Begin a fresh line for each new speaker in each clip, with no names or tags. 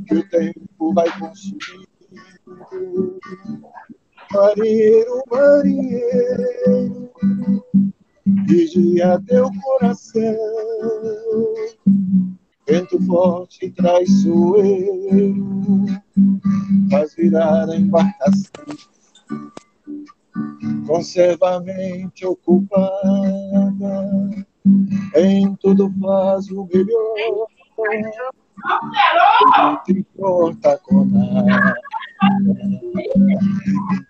que o tempo vai consumir. Marinheiro, marinheiro, vigia teu coração. Vento forte e traiçoeiro faz virar a embarcação. Conserva a mente ocupada, em tudo faz o melhor. Não te importa com nada,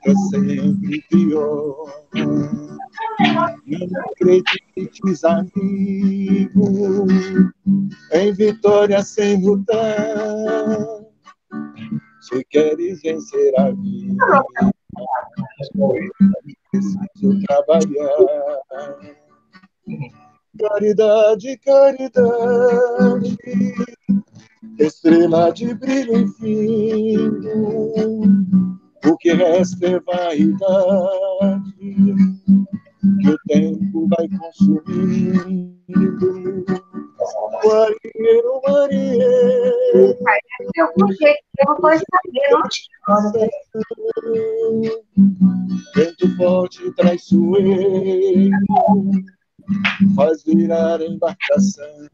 é sempre pior. Não acredites, amigo, em vitória sem lutar. Se queres vencer a vida, preciso trabalhar. Caridade, caridade, estrela de brilho infinito, o que resta é vaidade, que o tempo vai consumindo. Marinheiro, marinheiro, vento forte e traiçoeiro faz virar a embarcação.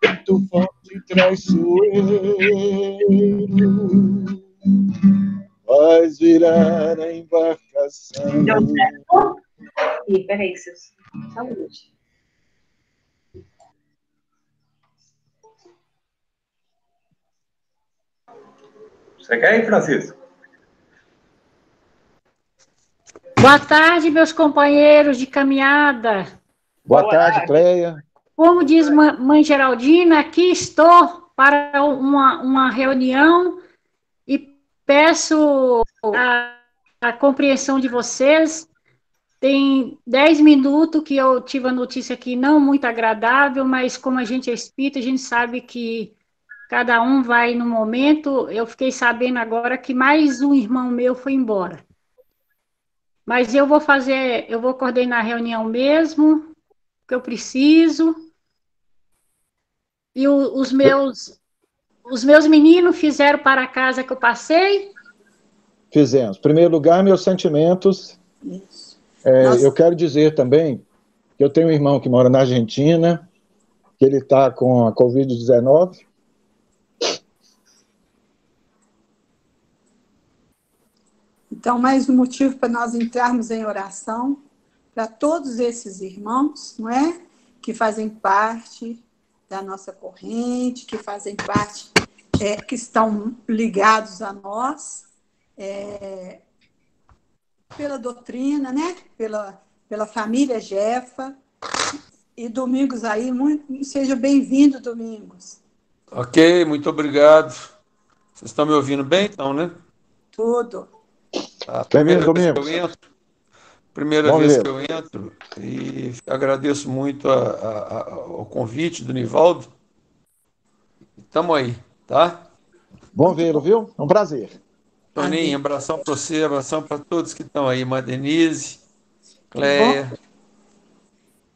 Vento forte e traiçoeiro faz virar a embarcação.
Ih, peraí, seus. Saúde.
Você quer ir, Francisco?
Boa tarde, meus companheiros de caminhada.
Boa tarde, Cleia.
Como diz mãe Geraldina, aqui estou para uma reunião e peço a compreensão de vocês. Tem 10 minutos que eu tive a notícia aqui não muito agradável, mas como a gente é espírita, a gente sabe que cada um vai no momento. Eu fiquei sabendo agora que mais um irmão meu foi embora. Mas eu vou coordenar a reunião mesmo, que eu preciso. E os meus meninos fizeram para a casa que eu passei?
Fizemos. Em primeiro lugar, meus sentimentos.
Isso.
Eu quero dizer também que eu tenho um irmão que mora na Argentina, que ele está com a Covid-19.
Então, mais um motivo para nós entrarmos em oração para todos esses irmãos, não é? Que fazem parte da nossa corrente, que fazem parte, que estão ligados a nós, pela doutrina, né? Pela família Jefa. E Domingos aí, seja bem-vindo, Domingos.
Ok, muito obrigado. Vocês estão me ouvindo bem, então, né?
Tudo.
A primeira vez que eu entro, e agradeço muito ao convite do Nivaldo. Estamos aí, tá?
Bom vê-lo, viu? É um prazer.
Toninho, abração para você, abração para todos que estão aí, Denise, Cleia.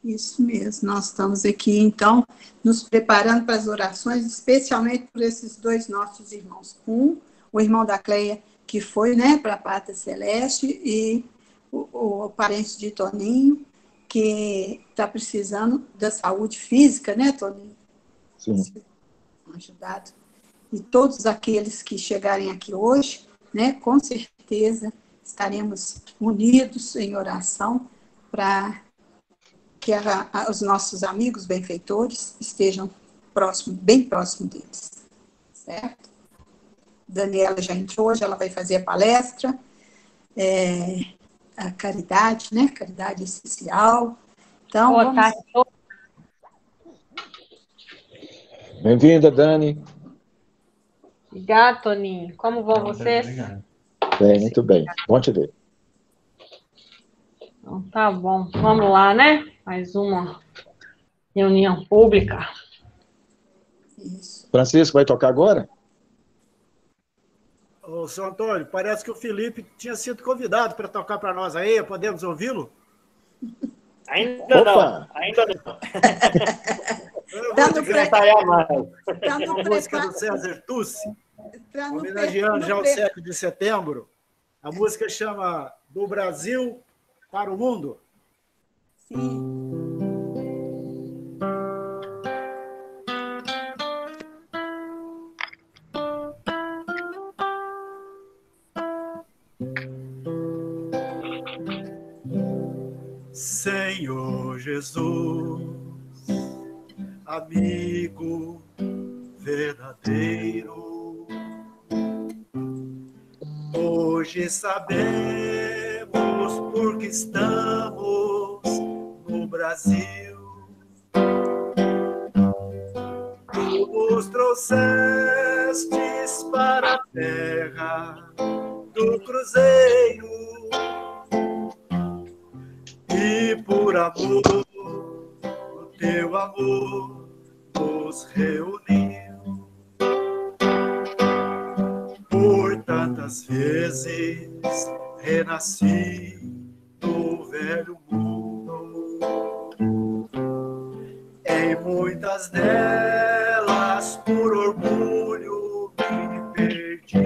Isso mesmo, nós estamos aqui, então, nos preparando para as orações, especialmente por esses dois nossos irmãos. O irmão da Cleia, que foi, né, para a Pátria Celeste, e o parente de Toninho, que está precisando da saúde física, né, Toninho?
Sim.
Ajudado. E todos aqueles que chegarem aqui hoje, né, com certeza estaremos unidos em oração para que os nossos amigos benfeitores estejam bem próximo deles. Certo? Daniela já entrou, hoje ela vai fazer a palestra, a caridade, né? Caridade essencial. Então,
boa tarde.
Bem-vinda, Dani.
Obrigada, Toninho. Como vão vocês?
Bem, muito bem. Bom te ver.
Então, tá bom. Vamos lá, né? Mais uma reunião pública.
Isso.
Francisco vai tocar agora?
Ô, seu Antônio, parece que o Felipe tinha sido convidado para tocar para nós aí. Podemos ouvi-lo?
Ainda não.
Eu
Tá
vou
no
te
pré-
ensaiar mais.
Tá no
Uma música
preparo.
do César Tussi,
Tá no
homenageando já o
pré-
7 de setembro. A música chama Do Brasil para o Mundo.
Sim.
Senhor Jesus, amigo verdadeiro, hoje sabemos por que estamos no Brasil. Tu nos trouxestes para a terra do cruzeiro e por amor, o teu amor nos reuniu. Por tantas vezes renasci do velho mundo, em muitas delas por orgulho me perdi.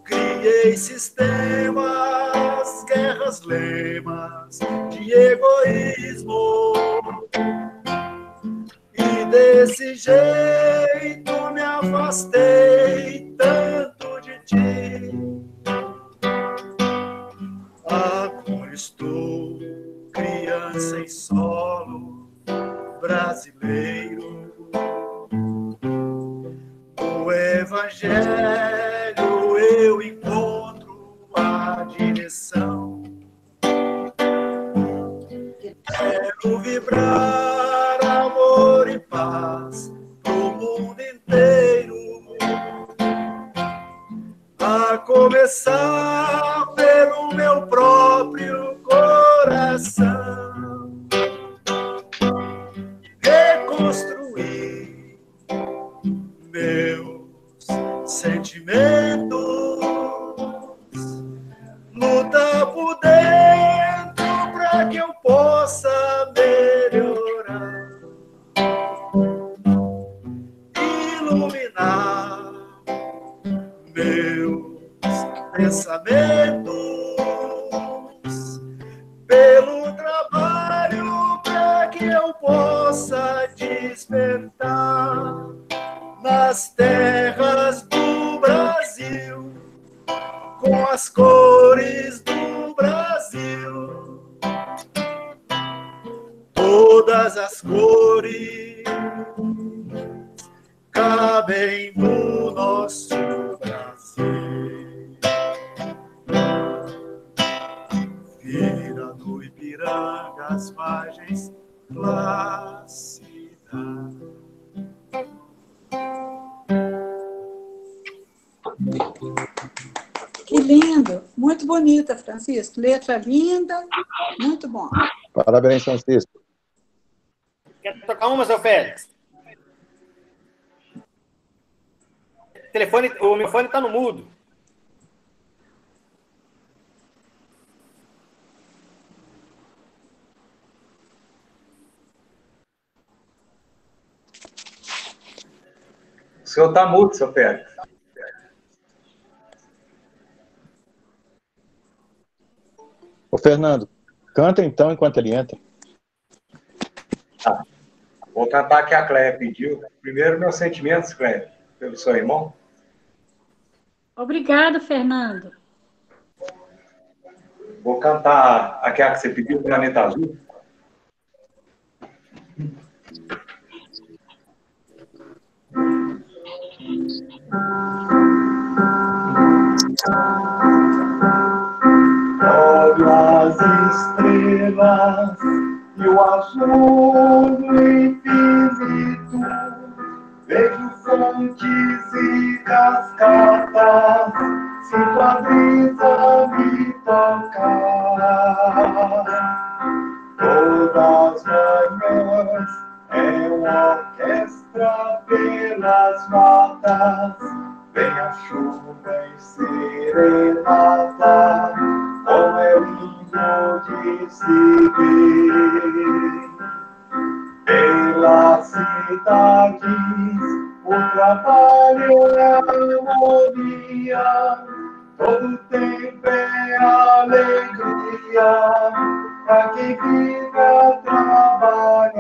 Criei sistemas, guerras, lemas de egoísmo, e desse jeito me afastei tanto de ti. Agora estou criança em solo brasileiro, no Evangelho eu encontro a direção. Quero vibrar amor e paz pro mundo inteiro, a começar pelo meu próprio coração. Reconstruir meus sentimentos, lutar por dentro para que eu possa melhorar, iluminar meus pensamentos pelo trabalho para que eu possa despertar nas terras do Brasil, com as cores do Brasil, todas as cores cabem no nosso Brasil. Vira do Ipiranga as margens plácidas.
Que lindo, muito bonita, Francisco. Letra linda, muito bom.
Parabéns, Francisco.
Quer tocar uma, seu Félix? O meu fone está no mudo.
O senhor está mudo, seu Félix.
Ô, Fernando, canta então enquanto ele entra.
Tá. Vou cantar que a Cléia pediu. Primeiro, meus sentimentos, Cléia, pelo seu irmão.
Obrigado, Fernando.
Vou cantar aquela que você pediu, Planeta Azul. Olho as estrelas e o azul do infinito, vejo fontes e cascatas, sinto a brisa me tocar. Todas manhãs é uma orquestra pelas matas, vem a chuva em serenata, como é lindo de se ver. pelas cidades, o trabalho é harmonia, todo tempo é alegria, pra quem vive a trabalhar.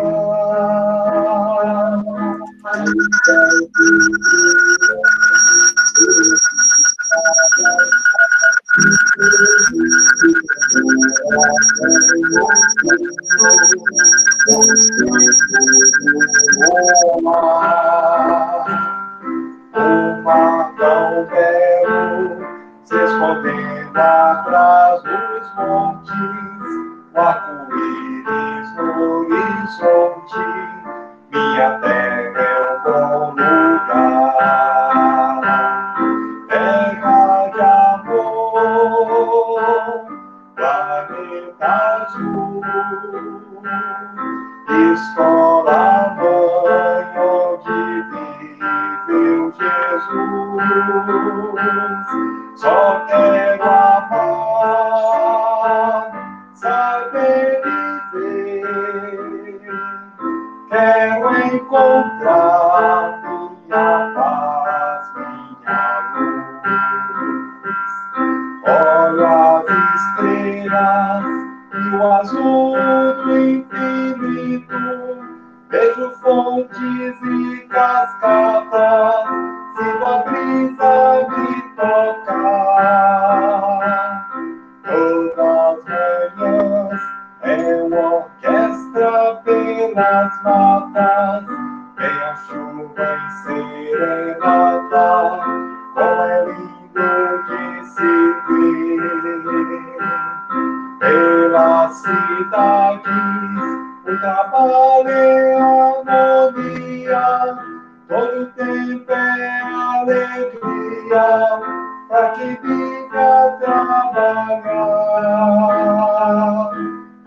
O mar tão belo se escondendo atrás dos montes, o arco-íris no horizonte, minha terra é um bom lugar. Terra de amor, planeta azul, escola mãe onde viveu Jesus. Só quero amar, saber viver, quero encontrar minha paz, minha luz. Olho as estrelas e o azul do infinito, vejo fontes e cascadas, sinto a brisa me tocar. Todas as manhãs é uma orquestra pelas matas, vem a chuva em serenata, como é lindo de se ver. Pelas cidades, o trabalho é harmonia, todo tempo é alegria, pra quem vive a trabalhar.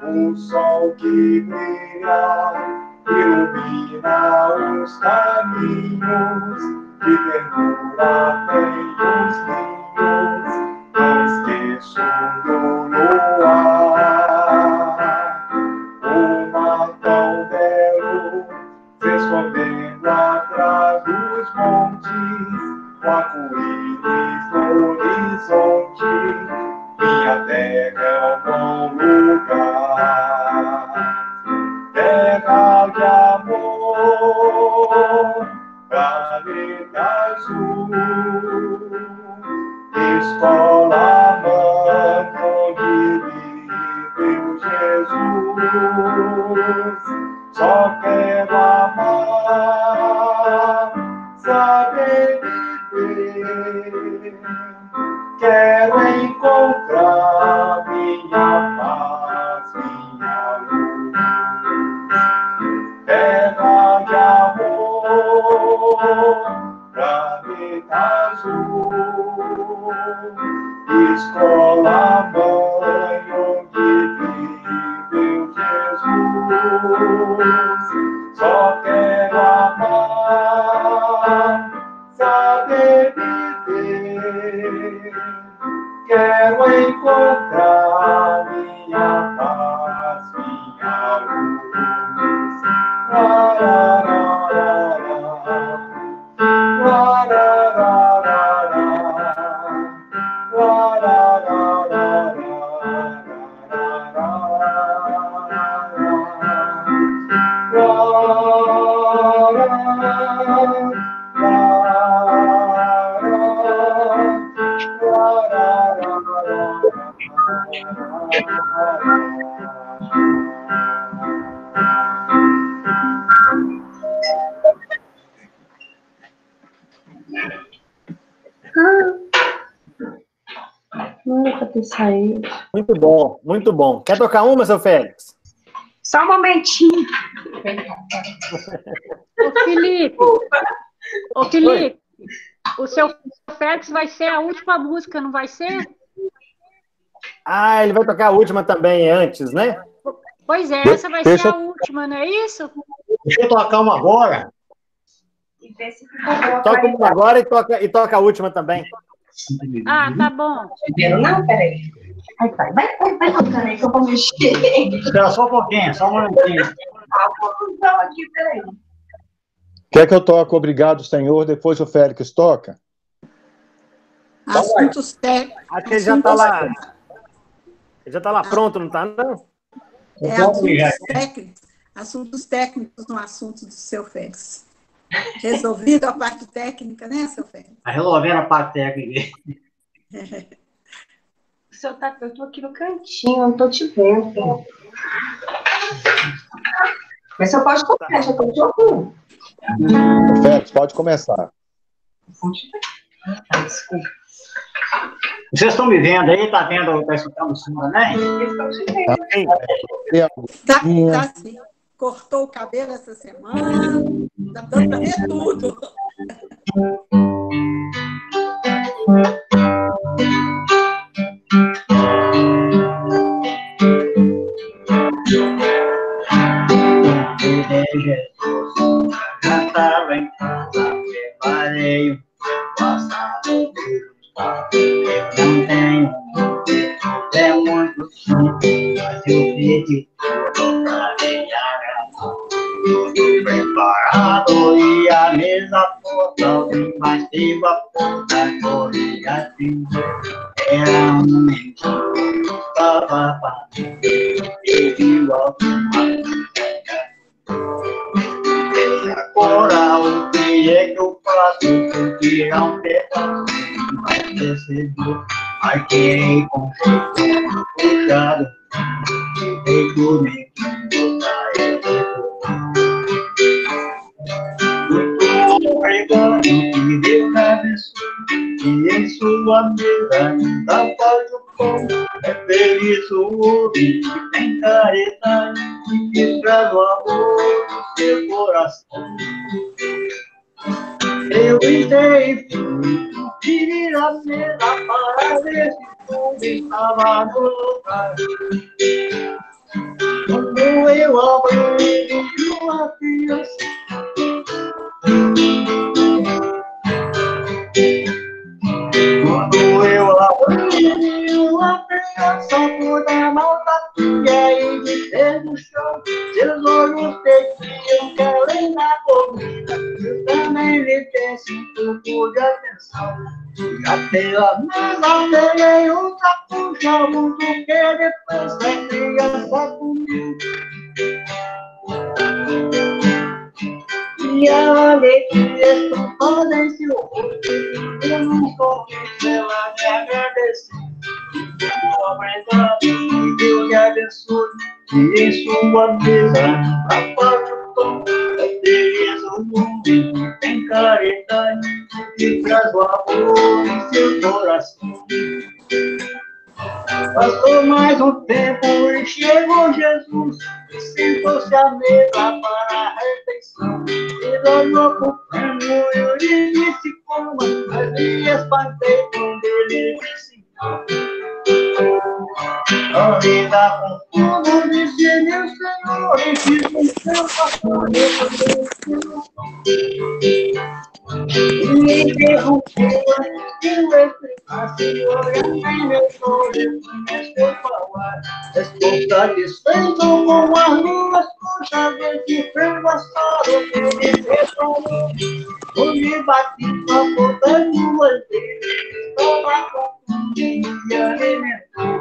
O sol que brilha ilumina os caminhos, que ternura tem os ninhos, não esqueço do luar. O mar tão belo se escondendo atrás dos montes, o arco-íris no horizonte, minha terra é um bom lugar. Terra de amor, planeta azul, escola mãe onde viveu Jesus. Só quero amar, saber viver, quero encontrar minha paz, minha luz. Terra de amor, planeta azul, escola mãe onde viveu Jesus. Só quero amar, saber viver, quero encontrar minha paz, minha luz.
Não era pra ter saído.
Muito bom, muito bom. Quer tocar uma, seu Félix?
Só um momentinho.
Ô, Felipe, o seu Félix vai ser a última música, não vai ser?
Ah, ele vai tocar a última também antes, né?
Pois é, essa vai ser a última, não é isso?
Deixa eu tocar uma agora.
Toca uma agora e toca a última também.
Ah, tá bom.
Não, peraí. Vai tocando aí que eu vou mexer.
Espera só um pouquinho, só um momentinho.
a confusão aqui, peraí.
Quer que eu toque Obrigado, Senhor, depois o Félix toca?
Assuntos técnicos.
Aqui ele já está lá. Ele já está lá pronto, não está, não?
Assuntos técnicos no assunto do seu Félix. Resolvido a parte técnica, né, seu Félix?
Tá resolvendo a parte técnica.
Eu estou aqui no cantinho, não estou te vendo. Mas você pode começar, já estou te ouvindo.
Félix, pode começar.
Desculpa.
Vocês estão me vendo aí? Tá vendo? Tá escutando o som, né?
Tá sim. Cortou o cabelo essa semana. Tá dando para ver tudo.
Já estava em casa, preparei um passado. Eu não tenho, é muito simples, mas eu pedi pra ganhar. Tudo preparado e a mesa toda, alguém bateu a porta, corri assim. Era um menino, estava batendo, e viu alguma agora o que é que eu faço? Porque é um pedaço vai perceber, vai querer com jeito puxado, feito nem que botar muito obrigado que Deus abençoe, e em sua mesa ainda faz o pão. É feliz o homem que tem caridade, que traz o amor no seu coração. Eu entrei e tive a mesa para ver se tudo estava no lugar. Quando eu abri, vi uma criança. Quando eu abri, uma criança toda maltratinha e de pé no chão. Seus olhos pediam querem na comida. Eu também lhe desse um pouco de atenção. Já pela mesa peguei um saco, chamo do que depois da criança comigo. E a alegria estão toda em seu rosto. Eu não conheço ela me agradecer. Obrigado, que Deus lhe abençoe. E em sua mesa, a parte do tom, é feliz o mundo que tem caridade, que traz o amor em seu coração. Passou mais um tempo e chegou Jesus, e sentou-se à mesa para a refeição. Ele olhou pro prêmio e eu lhe disse como, mas me espantei quando ele disse não. A vida com tudo, disse meu Senhor, e fiz o seu pastor, e me interrompeu antes que eu explicasse, olhando em meus olhos, comecei a falar. Estou satisfeito com as duas conchas desse frango assado que me preparou. Onde bati com a ponta das duas vezes, estava confundido e alimentou.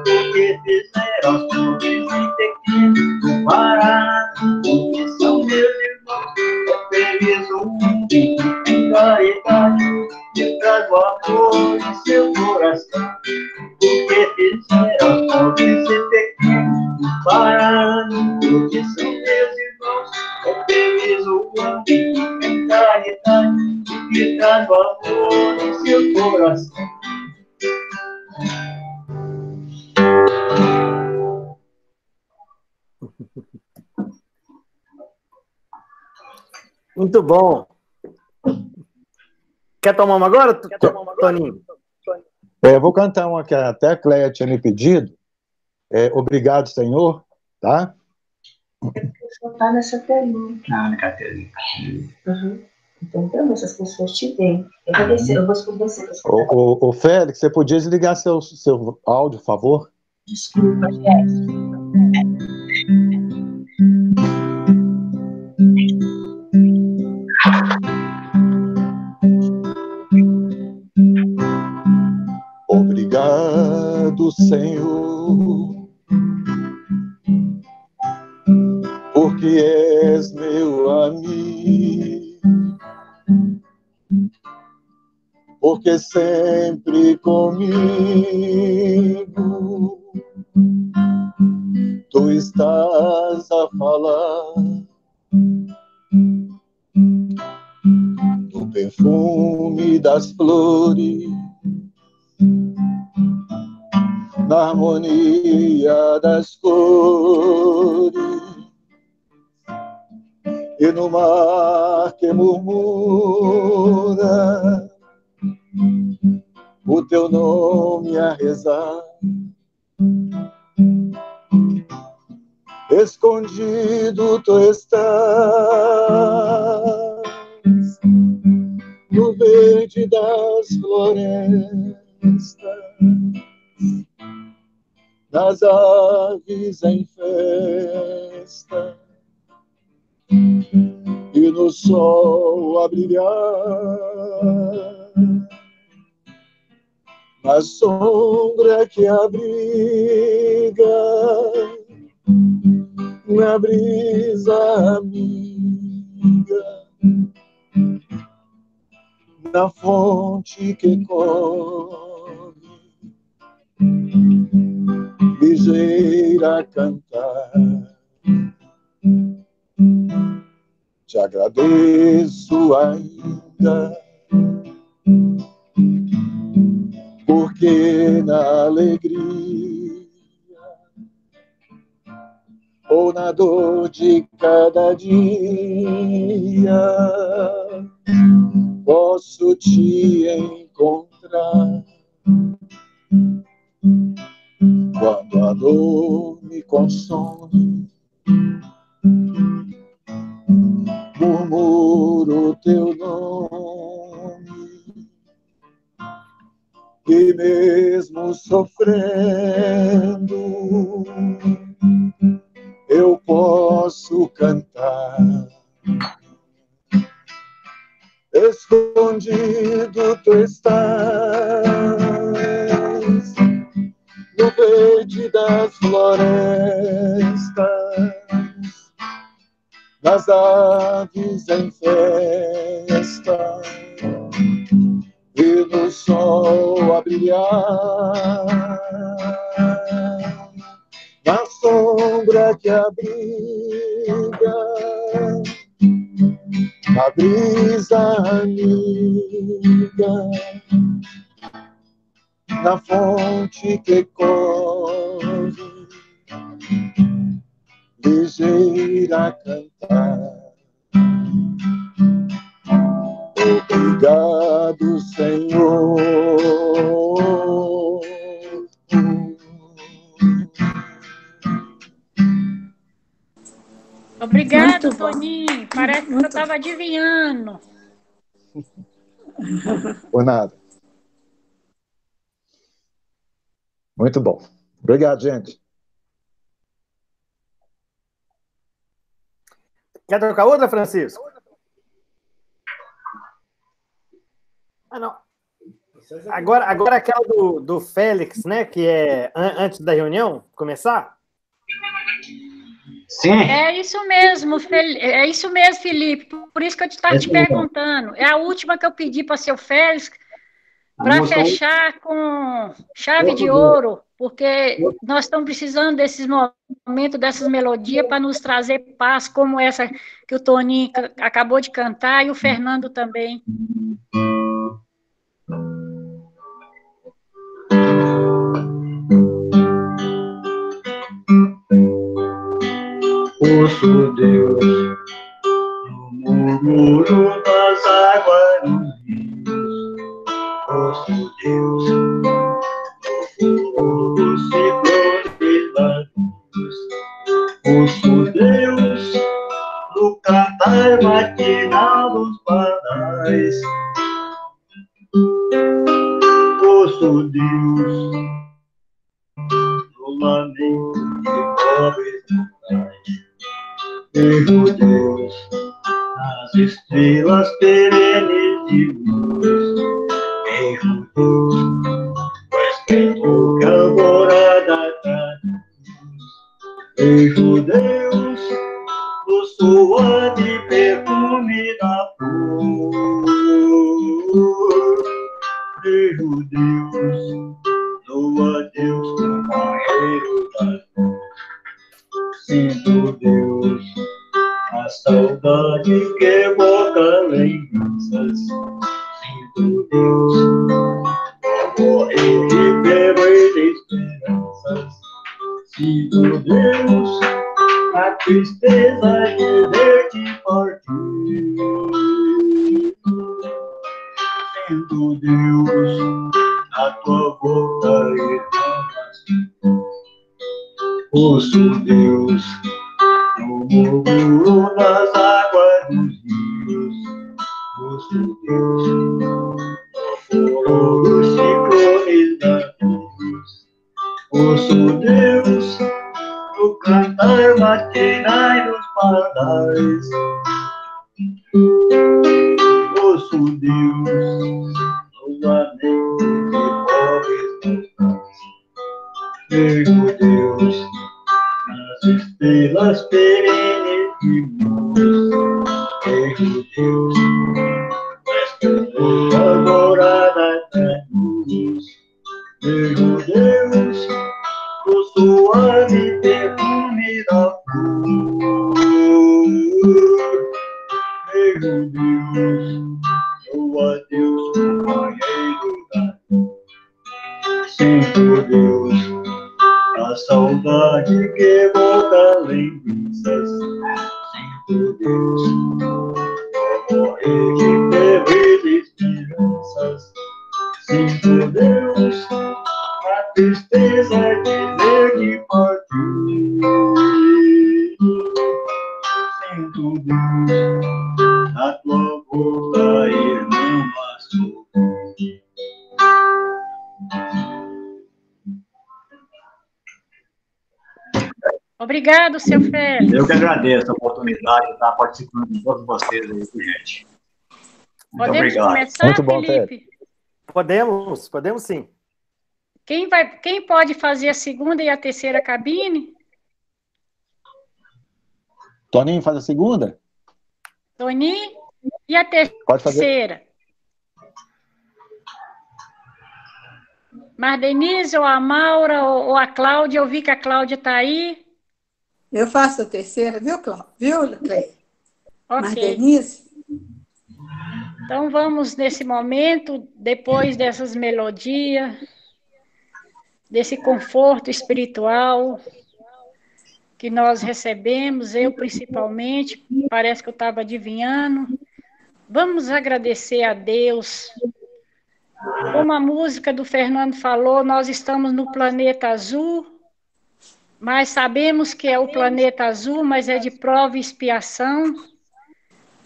Porque fizeram os pobres pequenos, parados, que são meus irmãos. É feliz o mundo que tem caridade, que traz o amor em seu coração. Porque fizeram os pobres pequenos, parados, que são meus irmãos. É feliz o mundo que tem caridade, que traz o amor em seu coração.
Muito bom. Quer tomar uma agora, Toninho?
Eu vou cantar uma que até a Cléia tinha me pedido. Obrigado, Senhor, tá?
Só tá nessa telinha.
Ah, na carteirinha.
Uhum. Então, essas pessoas te veem. Eu vou descer, eu vou escurecer.
Ô, Félix, você podia desligar seu áudio, por favor?
Desculpa, gente.
és meu amigo, porque sempre comigo tu estás a falar do perfume das flores, na harmonia das cores, e no mar que murmura o teu nome a rezar. Escondido tu estás no verde das florestas, nas aves em festa, e no sol a brilhar, na sombra que abriga, na brisa amiga, na fonte que corre, ligeira a cantar. Te agradeço ainda, porque na alegria ou na dor de cada dia posso te encontrar. Quando a dor me consome, murmuro teu nome, e mesmo sofrendo eu posso cantar. Escondido tu estás no verde das florestas, nas aves em festa, e no sol a brilhar, na sombra que abriga, na brisa amiga, na fonte que corre, ligeira a cantar. Obrigado, Senhor.
Obrigado, Toninho. Parece que eu estava adivinhando.
Por nada. Muito bom. Obrigado, gente.
Quer trocar outra, Francisco? Ah, não. Agora aquela do Félix, né? Que é antes da reunião começar?
Sim.
É isso mesmo, Felipe. Por isso que eu estava te perguntando. É a última que eu pedi para seu Félix para fechar com chave de ouro, porque nós estamos precisando desses momentos, dessas melodias para nos trazer paz, como essa que o Toninho acabou de cantar e o Fernando também.
Ouço Deus no murmúrio das águas nos rios. Ouço Deus no fogo ciclone da luz. Ouço Deus no cantar matinal dos banais. Ouço Deus no lamento de pobres mortais. Vejo Deus nas estrelas perenes de luz. Vejo Deus no esplendor que a alvorada traduz. Vejo Deus no sul suave perfume da flor. Vejo Deus no adeus, companheiro da dor. Sinto Deus, a saudade que evoca lembranças. Sinto Deus, morrer de perder esperanças. Sinto Deus, a tristeza de ver-te partir. Sinto Deus, a tua boca e não. Ouço Deus, no murmúrio das águas dos rios. Ouço Deus, no furor dos ciclones navios. Ouço Deus, no cantar matinais dos pardais. Ouço Deus, nos lamentos de pobres mortais. Vejo Deus nas estrelas perenes de luz. Vejo Deus nestas ruas douradas da luz. Vejo Deus no suave perfume da flor. Vejo Deus no adeus, companheiro da dor. Sinto Deus, a saudade que evoca lembranças. Sinto Deus, morrer de febre esperanças. Sinto Deus, a tristeza de ver-te partir. Sinto Deus, a tua boca e não a sorrir.
Obrigado, seu Félix.
Eu que agradeço a oportunidade de estar participando com todos vocês aí, gente. Muito
Podemos
obrigado.
começar,
Muito bom,
Felipe?
Podemos sim.
Quem pode fazer a segunda e a terceira cabine?
Toninho faz a segunda?
Toninho? E a
Pode fazer.
terceira? Mardenise, ou a Maura, ou a Cláudia? Eu vi que a Cláudia está aí.
Eu faço a terceira, viu, Cláudia? Viu, Cleia? Mas
Ok.
Denise?
Então vamos, nesse momento, depois dessas melodias, desse conforto espiritual que nós recebemos, eu principalmente, parece que eu estava adivinhando, vamos agradecer a Deus. Como a música do Fernando falou, nós estamos no planeta azul, mas sabemos que é o planeta azul, mas é de prova e expiação,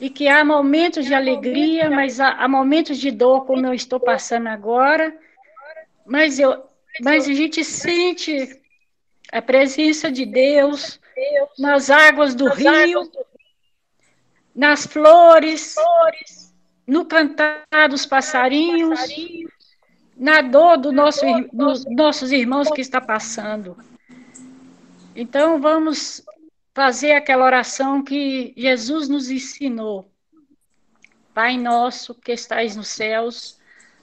e que há momentos de alegria, mas há momentos de dor, como eu estou passando agora, mas a gente sente a presença de Deus nas águas do rio, nas flores, no cantar dos passarinhos, na dor dos nossos irmãos que está passando. Então, vamos fazer aquela oração que Jesus nos ensinou. Pai nosso que estais nos céus,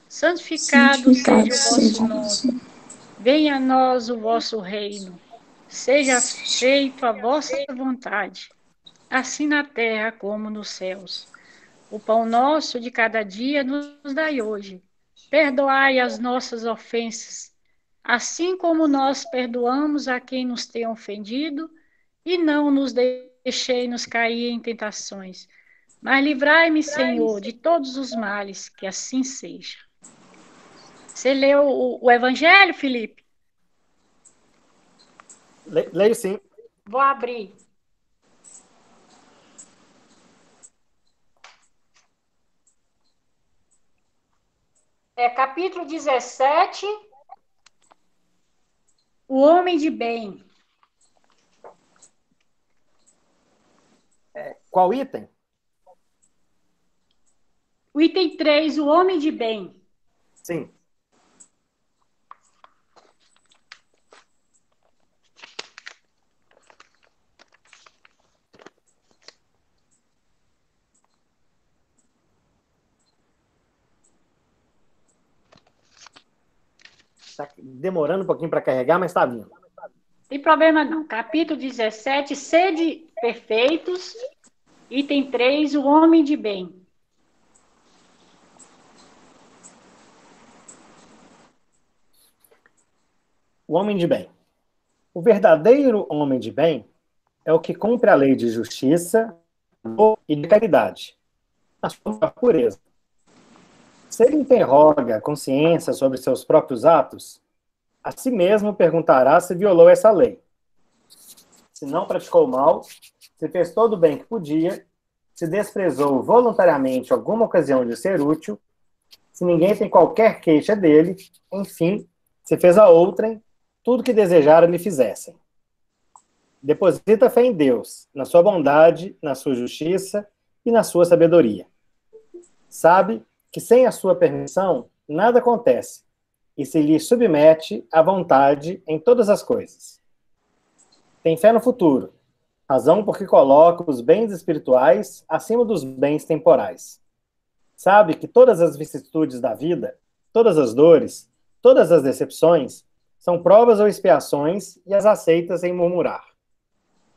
santificado seja o vosso nome. Venha a nós o vosso reino. Seja feita a vossa vontade, assim na terra como nos céus. O pão nosso de cada dia nos dai hoje. Perdoai as nossas ofensas, assim como nós perdoamos a quem nos tem ofendido, e não nos deixei-nos cair em tentações. Mas livrai-me, Senhor, de todos os males, que assim seja. Você leu o Evangelho, Felipe?
Leio sim.
Vou abrir. É capítulo 17, o homem de bem.
Qual item?
O item 3, o homem de bem.
Sim. Está demorando um pouquinho para carregar, mas está vindo.
Tem problema não. Capítulo 17, sede perfeitos. Item 3, o homem de bem.
O homem de bem. O verdadeiro homem de bem é o que cumpre a lei de justiça e de caridade, na sua pureza. Se ele interroga a consciência sobre seus próprios atos, a si mesmo perguntará se violou essa lei. Se não praticou o mal, se fez todo o bem que podia, se desprezou voluntariamente alguma ocasião de ser útil, se ninguém tem qualquer queixa dele, enfim, se fez a outrem tudo que desejara lhe fizessem. Deposita fé em Deus, na sua bondade, na sua justiça e na sua sabedoria. Sabe que sem a sua permissão nada acontece e se lhe submete à vontade em todas as coisas. Tem fé no futuro, razão porque coloca os bens espirituais acima dos bens temporais. Sabe que todas as vicissitudes da vida, todas as dores, todas as decepções, são provas ou expiações e as aceita sem murmurar.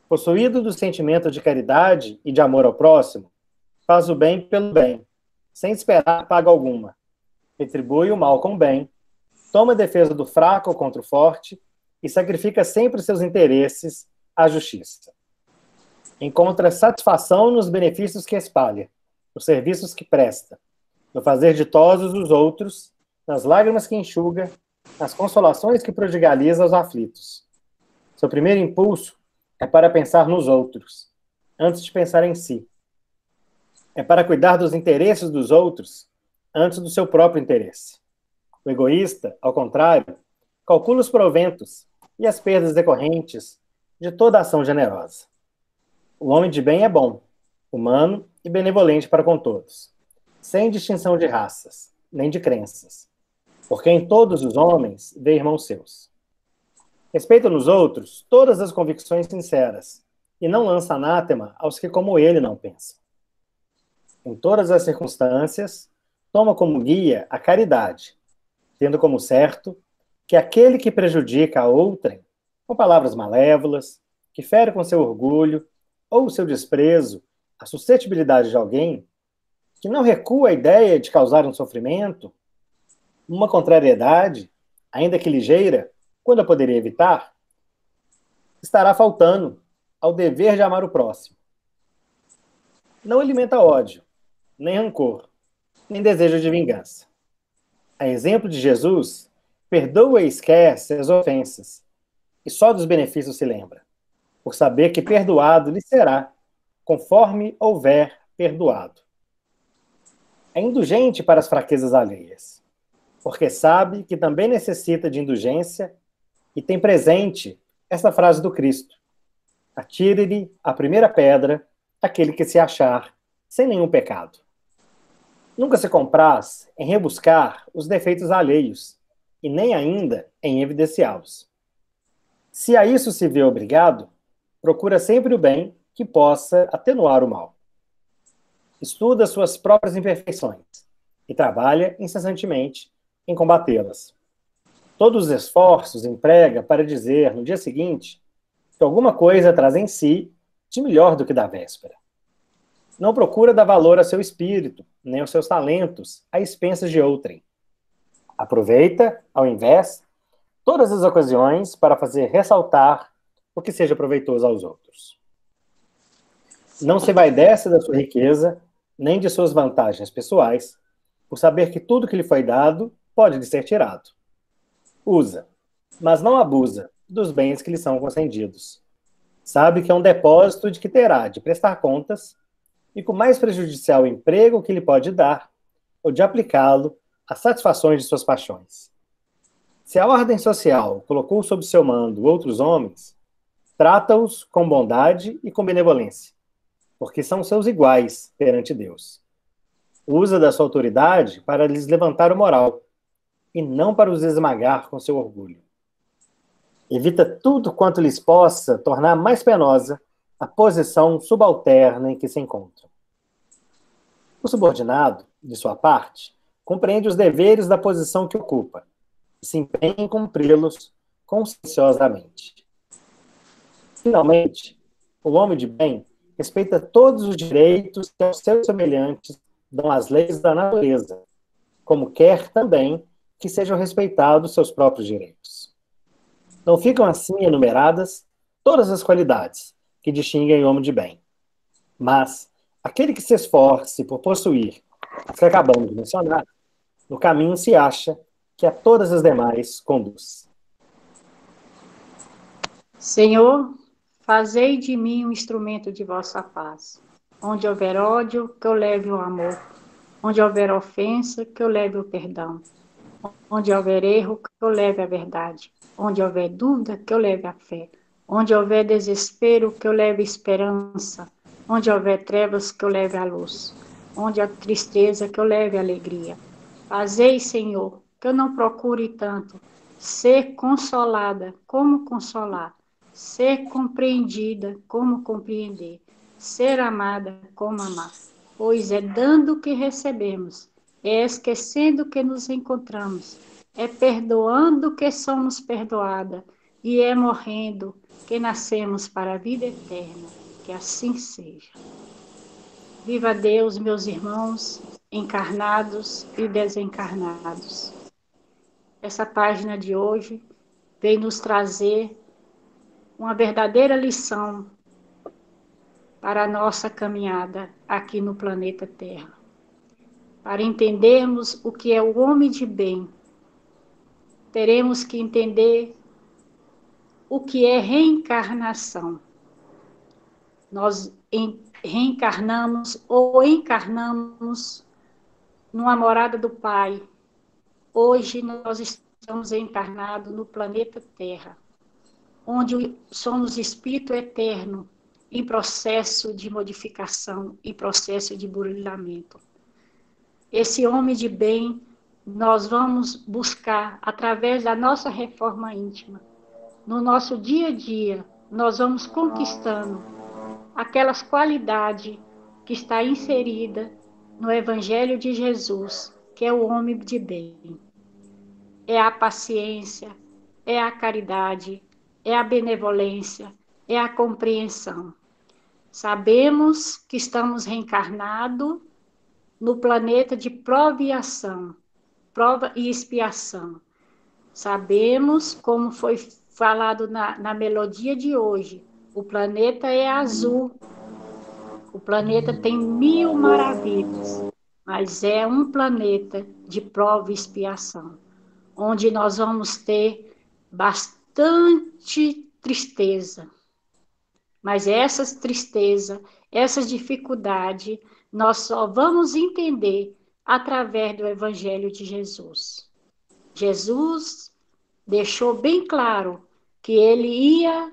Possuído do sentimento de caridade e de amor ao próximo, faz o bem pelo bem, sem esperar paga alguma. Retribui o mal com o bem, toma a defesa do fraco contra o forte e sacrifica sempre seus interesses à justiça. Encontra satisfação nos benefícios que espalha, nos serviços que presta, no fazer ditosos os outros, nas lágrimas que enxuga, nas consolações que prodigaliza aos aflitos. Seu primeiro impulso é para pensar nos outros, antes de pensar em si. É para cuidar dos interesses dos outros, antes do seu próprio interesse. O egoísta, ao contrário, calcula os proventos e as perdas decorrentes de toda ação generosa. O homem de bem é bom, humano e benevolente para com todos, sem distinção de raças, nem de crenças, porque em todos os homens vê irmãos seus. Respeita nos outros todas as convicções sinceras e não lança anátema aos que como ele não pensam. Em todas as circunstâncias, toma como guia a caridade, tendo como certo que aquele que prejudica a outrem, com palavras malévolas, que fere com seu orgulho ou seu desprezo a suscetibilidade de alguém, que não recua a ideia de causar um sofrimento, uma contrariedade, ainda que ligeira, quando a poderia evitar, estará faltando ao dever de amar o próximo. Não alimenta ódio, nem rancor, nem desejo de vingança. A exemplo de Jesus, perdoa e esquece as ofensas, e só dos benefícios se lembra, por saber que perdoado lhe será, conforme houver perdoado. É indulgente para as fraquezas alheias, porque sabe que também necessita de indulgência e tem presente esta frase do Cristo: atire-lhe a primeira pedra aquele que se achar sem nenhum pecado. Nunca se compraz em rebuscar os defeitos alheios e nem ainda em evidenciá-los. Se a isso se vê obrigado, procura sempre o bem que possa atenuar o mal. Estuda suas próprias imperfeições e trabalha incessantemente em combatê-las. Todos os esforços emprega para dizer, no dia seguinte, que alguma coisa traz em si de melhor do que da véspera. Não procura dar valor a seu espírito, nem aos seus talentos, a expensas de outrem. Aproveita, ao invés, todas as ocasiões para fazer ressaltar o que seja proveitoso aos outros. Não se vaidece da sua riqueza, nem de suas vantagens pessoais, por saber que tudo que lhe foi dado pode lhe ser tirado. Usa, mas não abusa dos bens que lhe são concedidos. Sabe que é um depósito de que terá de prestar contas e com mais prejudicial emprego que lhe pode dar, ou de aplicá-lo às satisfações de suas paixões. Se a ordem social colocou sob seu mando outros homens, trata-os com bondade e com benevolência, porque são seus iguais perante Deus. Usa da sua autoridade para lhes levantar o moral, e não para os esmagar com seu orgulho. Evita tudo quanto lhes possa tornar mais penosa a posição subalterna em que se encontram. O subordinado, de sua parte, compreende os deveres da posição que ocupa, e se empenha em cumpri-los conscienciosamente. Finalmente, o homem de bem respeita todos os direitos que aos seus semelhantes dão as leis da natureza, como quer também que sejam respeitados seus próprios direitos. Não ficam assim enumeradas todas as qualidades que distinguem o homem de bem, mas aquele que se esforce por possuir as que acabamos de mencionar, no caminho se acha que a todas as demais conduz.
Senhor, fazei de mim um instrumento de vossa paz. Onde houver ódio, que eu leve o amor. Onde houver ofensa, que eu leve o perdão. Onde houver erro, que eu leve a verdade. Onde houver dúvida, que eu leve a fé. Onde houver desespero, que eu leve esperança. Onde houver trevas, que eu leve a luz. Onde há tristeza, que eu leve a alegria. Fazei, Senhor, que eu não procure tanto ser consolada como consolar, ser compreendida como compreender, ser amada como amar. Pois é dando que recebemos, é esquecendo que nos encontramos, é perdoando que somos perdoadas, e é morrendo que nascemos para a vida eterna. Que assim seja. Viva Deus, meus irmãos, encarnados e desencarnados. Essa página de hoje vem nos trazer uma verdadeira lição para a nossa caminhada aqui no planeta Terra. Para entendermos o que é o homem de bem, teremos que entender o que é reencarnação. Nós reencarnamos ou encarnamos numa morada do Pai. Hoje nós estamos encarnados no planeta Terra, onde somos espírito eterno, em processo de modificação, em processo de burilamento. Esse homem de bem, nós vamos buscar, através da nossa reforma íntima, no nosso dia a dia, nós vamos conquistando aquelas qualidades que está inserida no Evangelho de Jesus, que é o homem de bem. É a paciência, é a caridade, é a benevolência, é a compreensão. Sabemos que estamos reencarnados no planeta de prova e ação, prova e expiação. Sabemos, como foi falado na melodia de hoje, o planeta é azul, o planeta tem 1000 maravilhas, mas é um planeta de prova e expiação, onde nós vamos ter bastante tristeza. Mas essas tristezas, essas dificuldades, nós só vamos entender através do Evangelho de Jesus. Jesus deixou bem claro que ele ia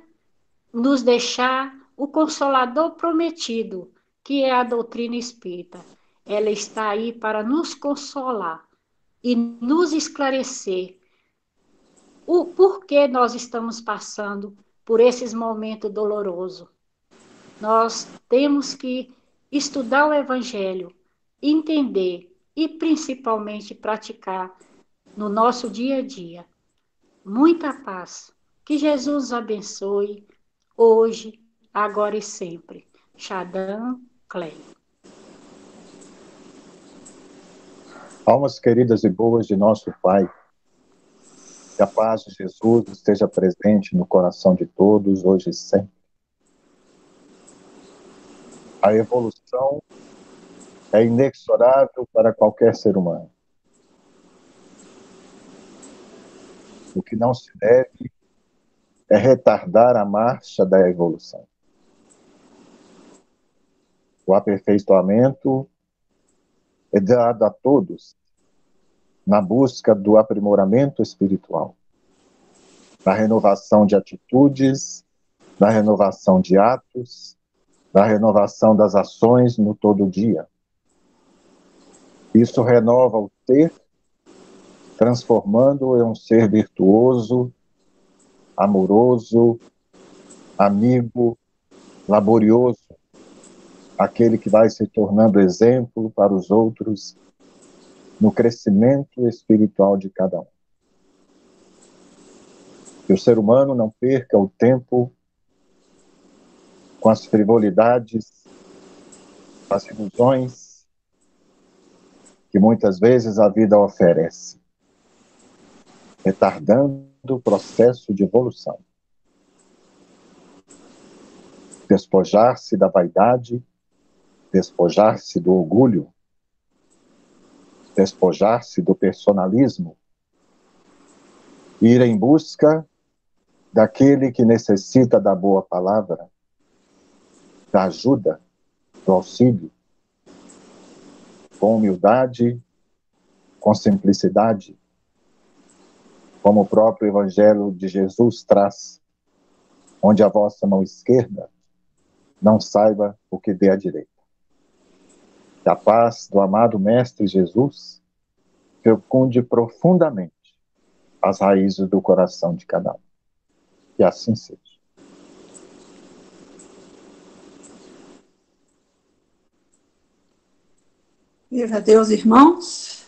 nos deixar o Consolador prometido, que é a doutrina espírita. Ela está aí para nos consolar e nos esclarecer o porquê nós estamos passando por esses momentos dolorosos. Nós temos que estudar o Evangelho, entender e principalmente praticar no nosso dia a dia. Muita paz. Que Jesus abençoe hoje, agora e sempre. Xadã Clay.
Almas queridas e boas de nosso Pai, que a paz de Jesus esteja presente no coração de todos, hoje e sempre. A evolução é inexorável para qualquer ser humano. O que não se deve é retardar a marcha da evolução. O aperfeiçoamento é dado a todos na busca do aprimoramento espiritual, na renovação de atitudes, na renovação de atos, na renovação das ações no todo dia. Isso renova o ser, transformando-o em um ser virtuoso, amoroso, amigo, laborioso, aquele que vai se tornando exemplo para os outros no crescimento espiritual de cada um. Que o ser humano não perca o tempo com as frivolidades, as ilusões que muitas vezes a vida oferece, retardando o processo de evolução. Despojar-se da vaidade, despojar-se do orgulho, despojar-se do personalismo, ir em busca daquele que necessita da boa palavra, da ajuda, do auxílio, com humildade, com simplicidade, como o próprio Evangelho de Jesus traz, onde a vossa mão esquerda não saiba o que dê à direita. Que a paz do amado Mestre Jesus fecunde profundamente as raízes do coração de cada um. Que assim seja.
Viva Deus, irmãos.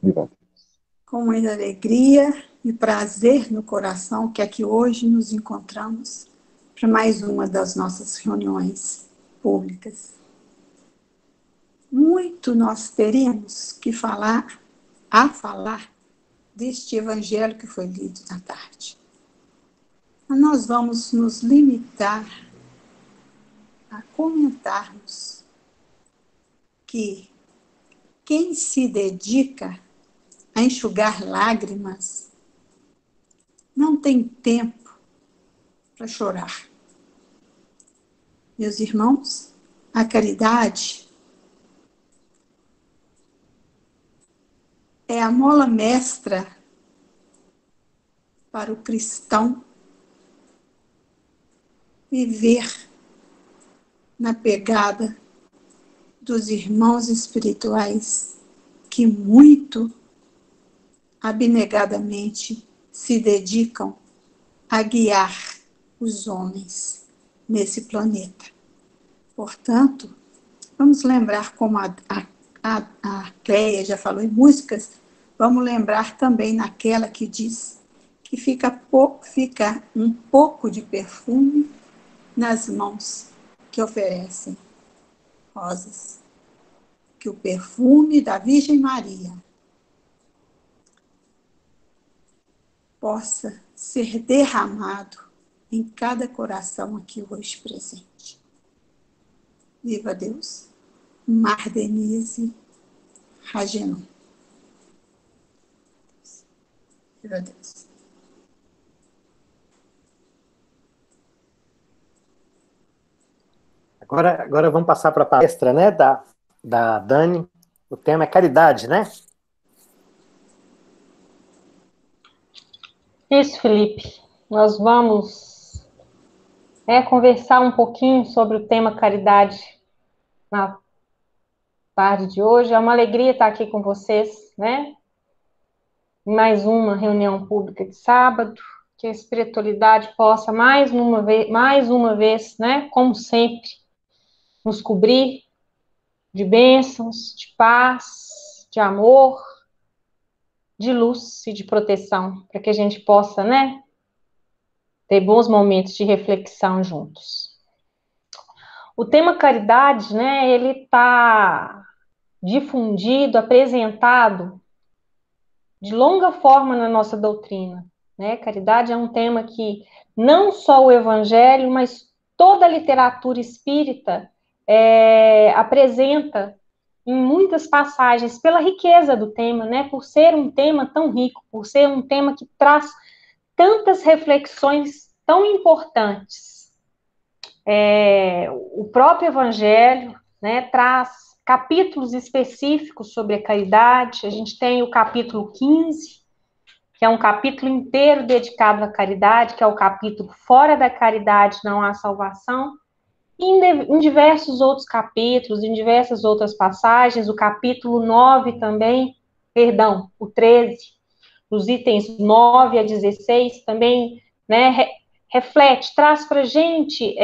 Viva Deus.
Com muita alegria e prazer no coração que aqui hoje nos encontramos para mais uma das nossas reuniões públicas. Muito nós teremos que falar deste evangelho que foi lido na tarde. Mas nós vamos nos limitar a comentarmos que quem se dedica a enxugar lágrimas não tem tempo para chorar. Meus irmãos, a caridade é a mola mestra para o cristão viver na pegada dos irmãos espirituais que muito abnegadamente se dedicam a guiar os homens nesse planeta. Portanto, vamos lembrar, como a Cleia já falou em músicas, vamos lembrar também naquela que diz que fica um pouco de perfume nas mãos que oferecem rosas. Que o perfume da Virgem Maria possa ser derramado em cada coração aqui hoje presente. Viva Deus. Mardenise Ragenon. Viva Deus.
Agora vamos passar para a palestra, né, da Dani. O tema é caridade, né?
Isso, Felipe. Nós vamos conversar um pouquinho sobre o tema caridade na tarde de hoje. É uma alegria estar aqui com vocês, né? Em mais uma reunião pública de sábado. Que a espiritualidade possa mais uma vez, né, como sempre, nos cobrir de bênçãos, de paz, de amor, de luz e de proteção, para que a gente possa, né, ter bons momentos de reflexão juntos. O tema caridade, né, ele está difundido, apresentado de longa forma na nossa doutrina, né? Caridade é um tema que não só o Evangelho, mas toda a literatura espírita apresenta em muitas passagens, pela riqueza do tema, né? Por ser um tema tão rico, por ser um tema que traz tantas reflexões tão importantes. O próprio Evangelho, né, traz capítulos específicos sobre a caridade. A gente tem o capítulo 15, que é um capítulo inteiro dedicado à caridade, que é o capítulo Fora da Caridade Não Há Salvação. E em diversos outros capítulos, em diversas outras passagens, o capítulo 9 também, o 13, os itens 9 a 16 também, né, reflete, traz para a gente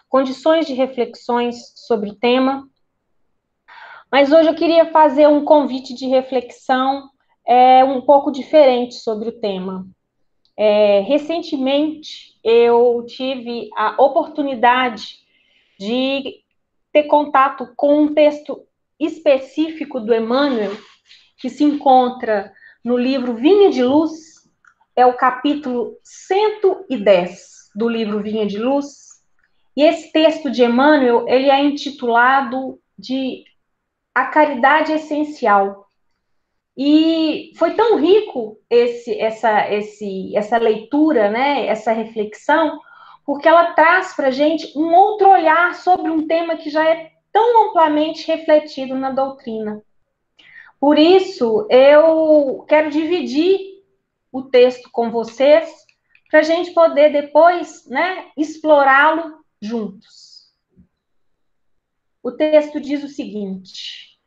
condições de reflexões sobre o tema. Mas hoje eu queria fazer um convite de reflexão um pouco diferente sobre o tema. Recentemente, eu tive a oportunidade de ter contato com um texto específico do Emmanuel, que se encontra no livro Vinha de Luz, é o capítulo 110 do livro Vinha de Luz, e esse texto de Emmanuel, ele é intitulado de A Caridade Essencial. E foi tão rico essa leitura, né, essa reflexão, porque ela traz para a gente um outro olhar sobre um tema que já é tão amplamente refletido na doutrina. Por isso, eu quero dividir o texto com vocês, para a gente poder depois, né, explorá-lo juntos. O texto diz o seguinte: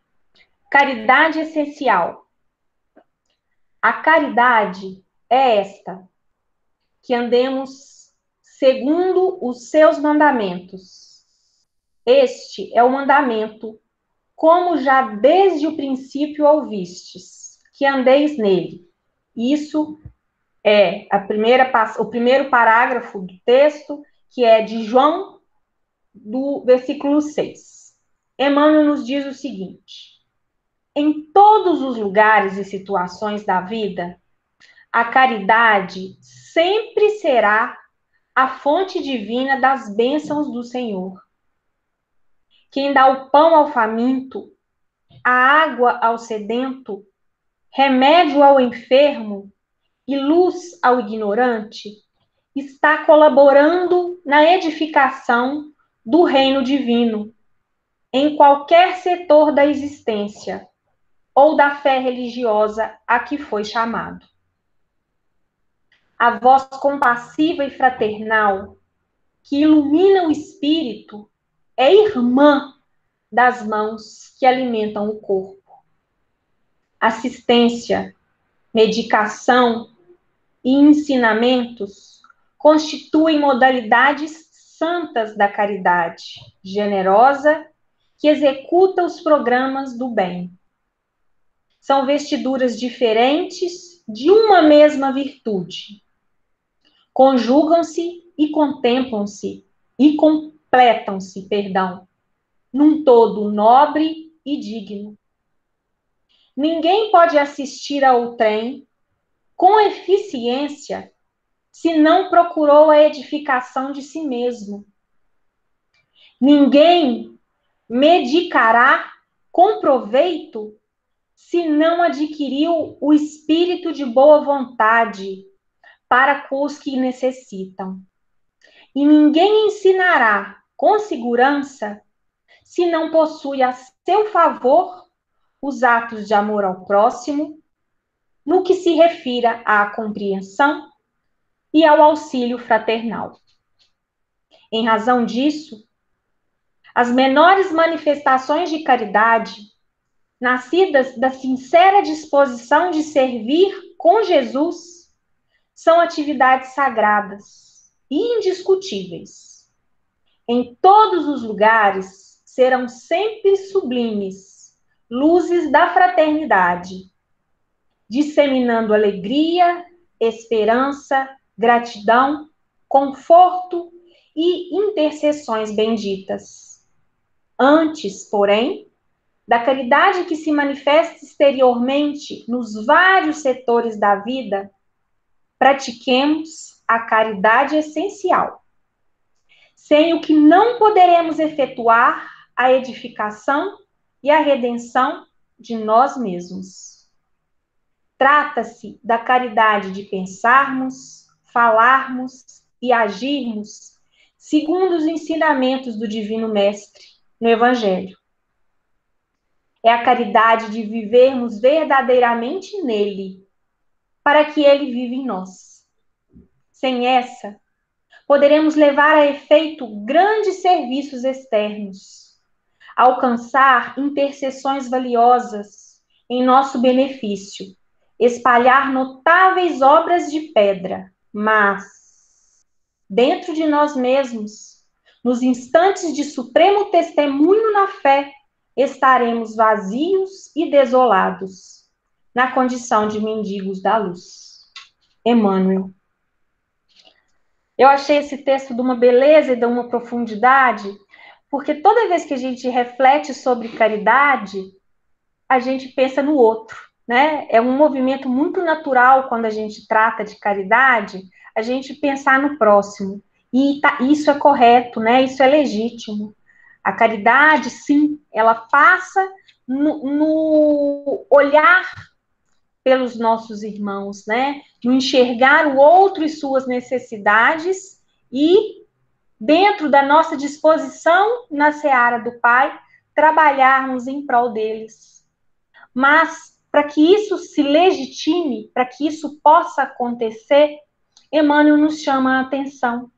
caridade essencial. A caridade é esta, que andemos segundo os seus mandamentos. Este é o mandamento, como já desde o princípio ouvistes, que andeis nele. Isso é o primeiro parágrafo do texto, que é de João, do versículo 6. Emmanuel nos diz o seguinte: em todos os lugares e situações da vida, a caridade sempre será a fonte divina das bênçãos do Senhor. Quem dá o pão ao faminto, a água ao sedento, remédio ao enfermo e luz ao ignorante, está colaborando na edificação do reino divino, em qualquer setor da existência ou da fé religiosa a que foi chamado. A voz compassiva e fraternal, que ilumina o espírito, é irmã das mãos que alimentam o corpo. Assistência, medicação e ensinamentos constituem modalidades santas da caridade, generosa, que executa os programas do bem. São vestiduras diferentes de uma mesma virtude. Conjugam-se e contemplam-se e completam-se, num todo nobre e digno. Ninguém pode assistir ao trem com eficiência se não procurou a edificação de si mesmo. Ninguém medicará com proveito se não adquiriu o espírito de boa vontade para com os que necessitam. E ninguém ensinará com segurança se não possui a seu favor os atos de amor ao próximo, no que se refira à compreensão e ao auxílio fraternal. Em razão disso, as menores manifestações de caridade, nascidas da sincera disposição de servir com Jesus, são atividades sagradas e indiscutíveis. Em todos os lugares serão sempre sublimes, luzes da fraternidade, disseminando alegria, esperança, gratidão, conforto e intercessões benditas. Antes, porém, da caridade que se manifesta exteriormente nos vários setores da vida, pratiquemos a caridade essencial, sem o que não poderemos efetuar a edificação e a redenção de nós mesmos. Trata-se da caridade de pensarmos, falarmos e agirmos segundo os ensinamentos do Divino Mestre no Evangelho. É a caridade de vivermos verdadeiramente nele, para que ele viva em nós. Sem essa, poderemos levar a efeito grandes serviços externos, alcançar intercessões valiosas em nosso benefício, espalhar notáveis obras de pedra, mas, dentro de nós mesmos, nos instantes de supremo testemunho na fé, estaremos vazios e desolados, na condição de mendigos da luz. Emmanuel, Eu achei esse texto de uma beleza e de uma profundidade, porque toda vez que a gente reflete sobre caridade, a gente pensa no outro, né? É um movimento muito natural quando a gente trata de caridade, a gente pensar no próximo. E isso é correto, né? Isso é legítimo. A caridade, sim, ela passa no olhar pelos nossos irmãos, né? No enxergar o outro e suas necessidades e, dentro da nossa disposição na seara do Pai, trabalharmos em prol deles. Mas, para que isso se legitime, para que isso possa acontecer, Emmanuel nos chama a atenção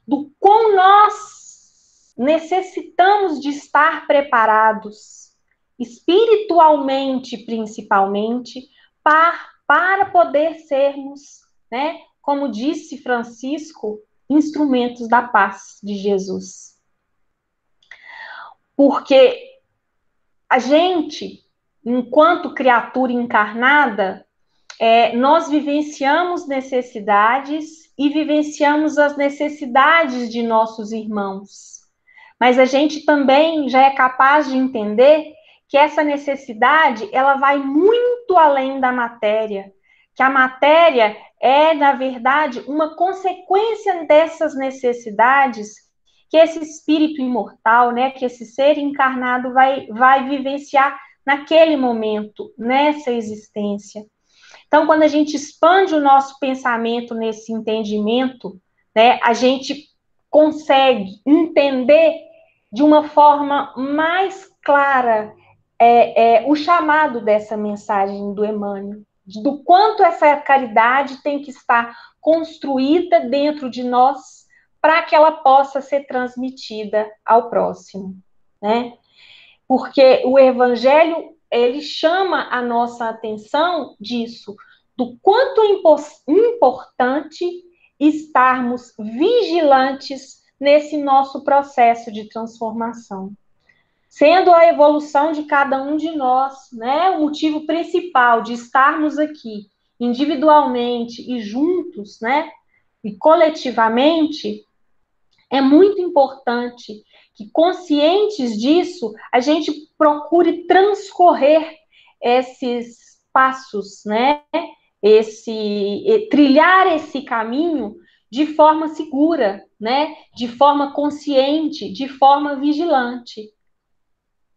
do quão nós necessitamos de estar preparados, espiritualmente principalmente, para poder sermos, né, como disse Francisco, instrumentos da paz de Jesus. Porque a gente, enquanto criatura encarnada, nós vivenciamos necessidades e vivenciamos as necessidades de nossos irmãos. Mas a gente também já é capaz de entender que essa necessidade, ela vai muito além da matéria, que a matéria é, na verdade, uma consequência dessas necessidades que esse espírito imortal, né, que esse ser encarnado vai vivenciar naquele momento, nessa existência. Então, quando a gente expande o nosso pensamento nesse entendimento, né, a gente consegue entender de uma forma mais clara o chamado dessa mensagem do Emmanuel, do quanto essa caridade tem que estar construída dentro de nós para que ela possa ser transmitida ao próximo, né? Porque o Evangelho, ele chama a nossa atenção disso, do quanto é importante estarmos vigilantes nesse nosso processo de transformação. Sendo a evolução de cada um de nós, né, o motivo principal de estarmos aqui individualmente e juntos, né, e coletivamente, é muito importante que, conscientes disso, a gente procure transcorrer esses passos, né, trilhar esse caminho de forma segura, né, de forma consciente, de forma vigilante,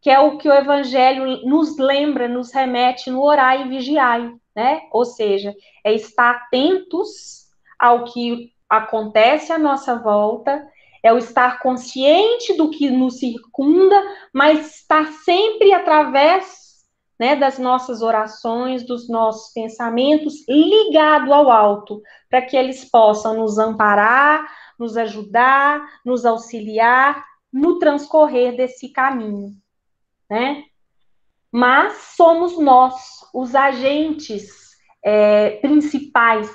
que é o que o Evangelho nos lembra, nos remete no orai e vigiai, né? Ou seja, é estar atentos ao que acontece à nossa volta, é o estar consciente do que nos circunda, mas estar sempre através, né, das nossas orações, dos nossos pensamentos, ligado ao alto, para que eles possam nos amparar, nos ajudar, nos auxiliar no transcorrer desse caminho, né? Mas somos nós os agentes principais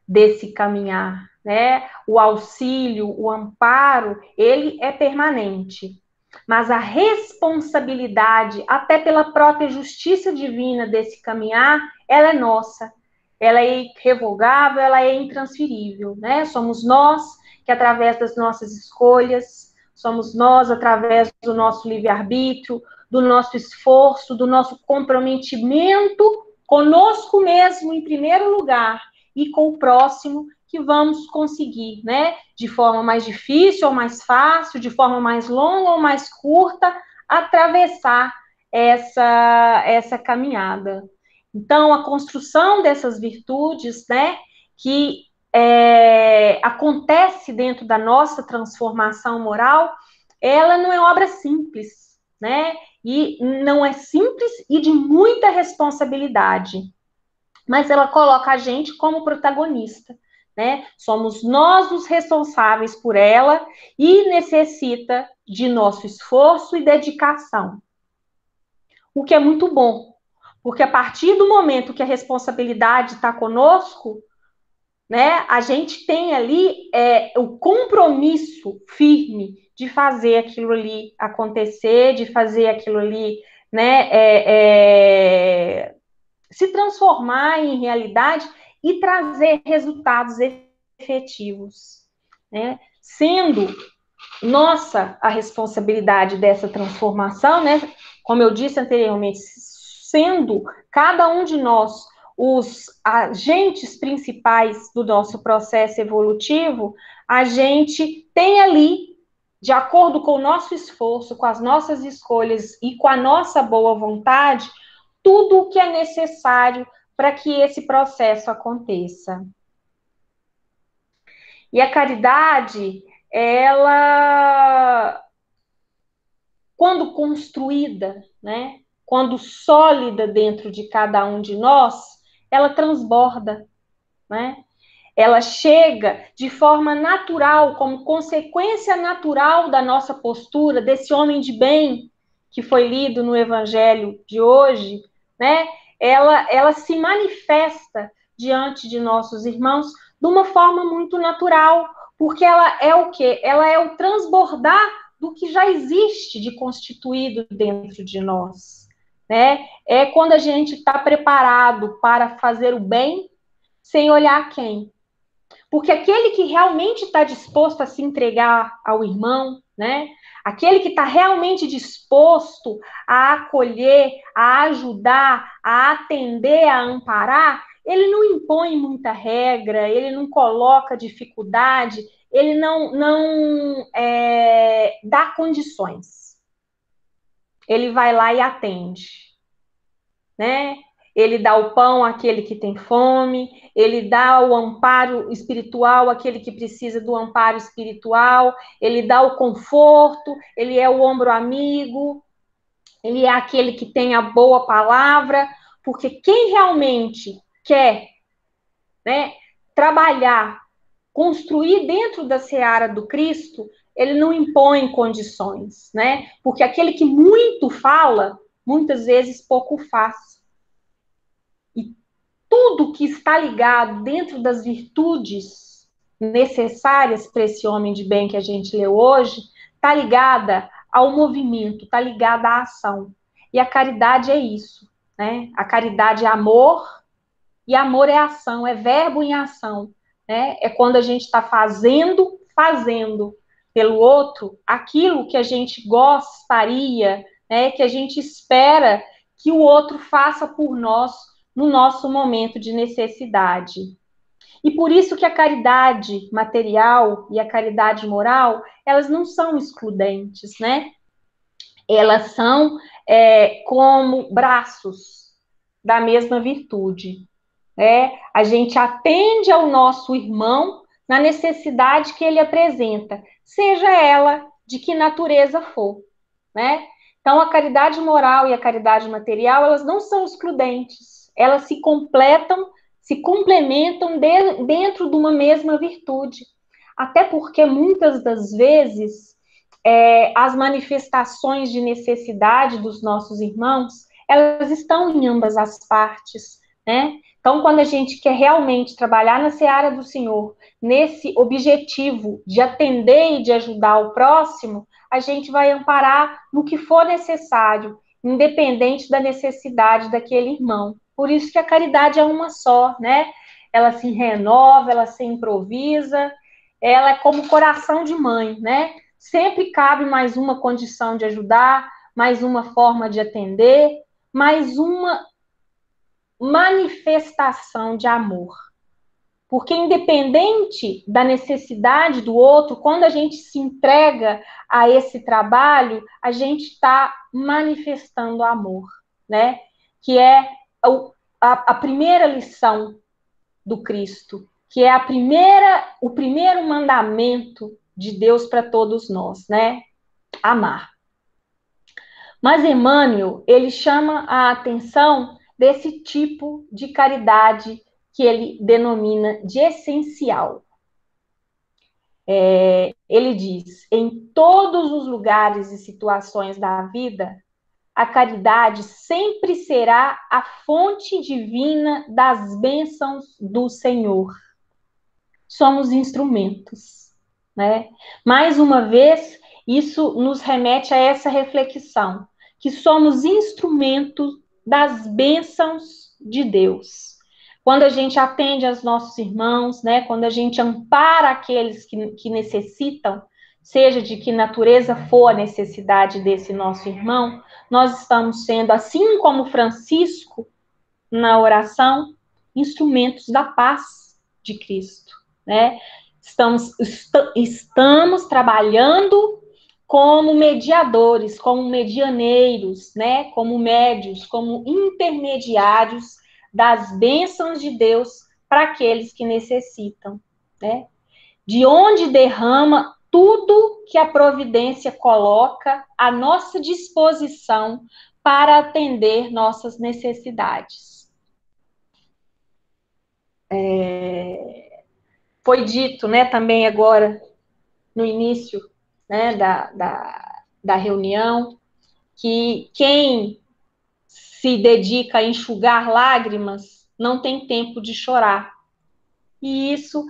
desse caminhar, né? O auxílio, o amparo, ele é permanente, mas a responsabilidade, até pela própria justiça divina desse caminhar, ela é nossa, ela é irrevogável, ela é intransferível, né? Somos nós que, através das nossas escolhas, somos nós, através do nosso livre-arbítrio, do nosso esforço, do nosso comprometimento conosco mesmo, em primeiro lugar, e com o próximo, que vamos conseguir, né, de forma mais difícil ou mais fácil, de forma mais longa ou mais curta, atravessar essa caminhada. Então, a construção dessas virtudes, né, que acontece dentro da nossa transformação moral, ela não é obra simples, né? E não é simples e de muita responsabilidade, mas ela coloca a gente como protagonista, né? Somos nós os responsáveis por ela e necessita de nosso esforço e dedicação. O que é muito bom, porque a partir do momento que a responsabilidade está conosco, né, a gente tem ali o compromisso firme de fazer aquilo ali acontecer, de fazer aquilo ali, né, se transformar em realidade e trazer resultados efetivos. né? Sendo nossa a responsabilidade dessa transformação, né? Como eu disse anteriormente, sendo cada um de nós os agentes principais do nosso processo evolutivo, a gente tem ali, de acordo com o nosso esforço, com as nossas escolhas e com a nossa boa vontade, tudo o que é necessário para que esse processo aconteça. E a caridade, ela, quando construída, né, quando sólida dentro de cada um de nós, ela transborda, né? Ela chega de forma natural, como consequência natural da nossa postura, desse homem de bem que foi lido no Evangelho de hoje, né? Ela se manifesta diante de nossos irmãos de uma forma muito natural, porque ela é o quê? Ela é o transbordar do que já existe de constituído dentro de nós, né? É quando a gente está preparado para fazer o bem, sem olhar quem. Porque aquele que realmente está disposto a se entregar ao irmão, né? Aquele que está realmente disposto a acolher, a ajudar, a atender, a amparar, ele não impõe muita regra, ele não coloca dificuldade, ele não dá condições. Ele vai lá e atende, né? Ele dá o pão àquele que tem fome, ele dá o amparo espiritual àquele que precisa do amparo espiritual, ele dá o conforto, ele é o ombro amigo, ele é aquele que tem a boa palavra, porque quem realmente quer, né, trabalhar, construir dentro da seara do Cristo, ele não impõe condições, né? Porque aquele que muito fala, muitas vezes pouco faz. Tudo que está ligado dentro das virtudes necessárias para esse homem de bem que a gente leu hoje, está ligada ao movimento, está ligada à ação. E a caridade é isso, né? A caridade é amor, e amor é ação, é verbo em ação, né? É quando a gente está fazendo pelo outro aquilo que a gente gostaria, né? Que a gente espera que o outro faça por nós no nosso momento de necessidade. E por isso que a caridade material e a caridade moral, elas não são excludentes, né? Elas são como braços da mesma virtude. A gente atende ao nosso irmão na necessidade que ele apresenta, seja ela de que natureza for, né? Então, a caridade moral e a caridade material, elas não são excludentes. Elas se completam, se complementam dentro de uma mesma virtude. Até porque, muitas das vezes, as manifestações de necessidade dos nossos irmãos, elas estão em ambas as partes, né? Então, quando a gente quer realmente trabalhar na seara do Senhor, nesse objetivo de atender e de ajudar o próximo, a gente vai amparar no que for necessário, independente da necessidade daquele irmão. Por isso que a caridade é uma só, né? Ela se renova, ela se improvisa, ela é como coração de mãe, né? Sempre cabe mais uma condição de ajudar, mais uma forma de atender, mais uma manifestação de amor. Porque independente da necessidade do outro, quando a gente se entrega a esse trabalho, a gente está manifestando amor, né? Que é a primeira lição do Cristo, que é o primeiro mandamento de Deus para todos nós, né? Amar. Mas Emmanuel, ele chama a atenção desse tipo de caridade que ele denomina de essencial. Ele diz, em todos os lugares e situações da vida, a caridade sempre será a fonte divina das bênçãos do Senhor. Somos instrumentos, né? Mais uma vez, isso nos remete a essa reflexão, que somos instrumentos das bênçãos de Deus. quando a gente atende aos nossos irmãos, né? Quando a gente ampara aqueles que necessitam, seja de que natureza for a necessidade desse nosso irmão, nós estamos sendo, assim como Francisco, na oração, instrumentos da paz de Cristo, né? Estamos trabalhando como mediadores, como medianeiros, né? Como médios, como intermediários das bênçãos de Deus para aqueles que necessitam, né? De onde derrama tudo que a providência coloca à nossa disposição para atender nossas necessidades. Foi dito, né, também agora, no início, né, da reunião, que quem se dedica a enxugar lágrimas não tem tempo de chorar. E isso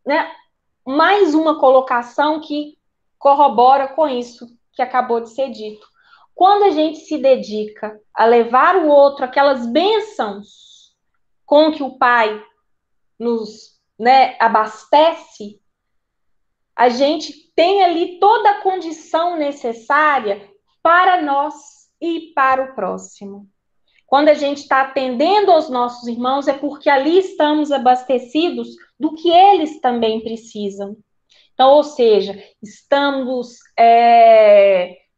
né, mais uma colocação que corrobora com isso que acabou de ser dito. Quando a gente se dedica a levar o outro aquelas bênçãos com que o Pai nos, né, abastece, a gente tem ali toda a condição necessária para nós e para o próximo. Quando a gente está atendendo aos nossos irmãos, é porque ali estamos abastecidos do que eles também precisam. Então, ou seja, estamos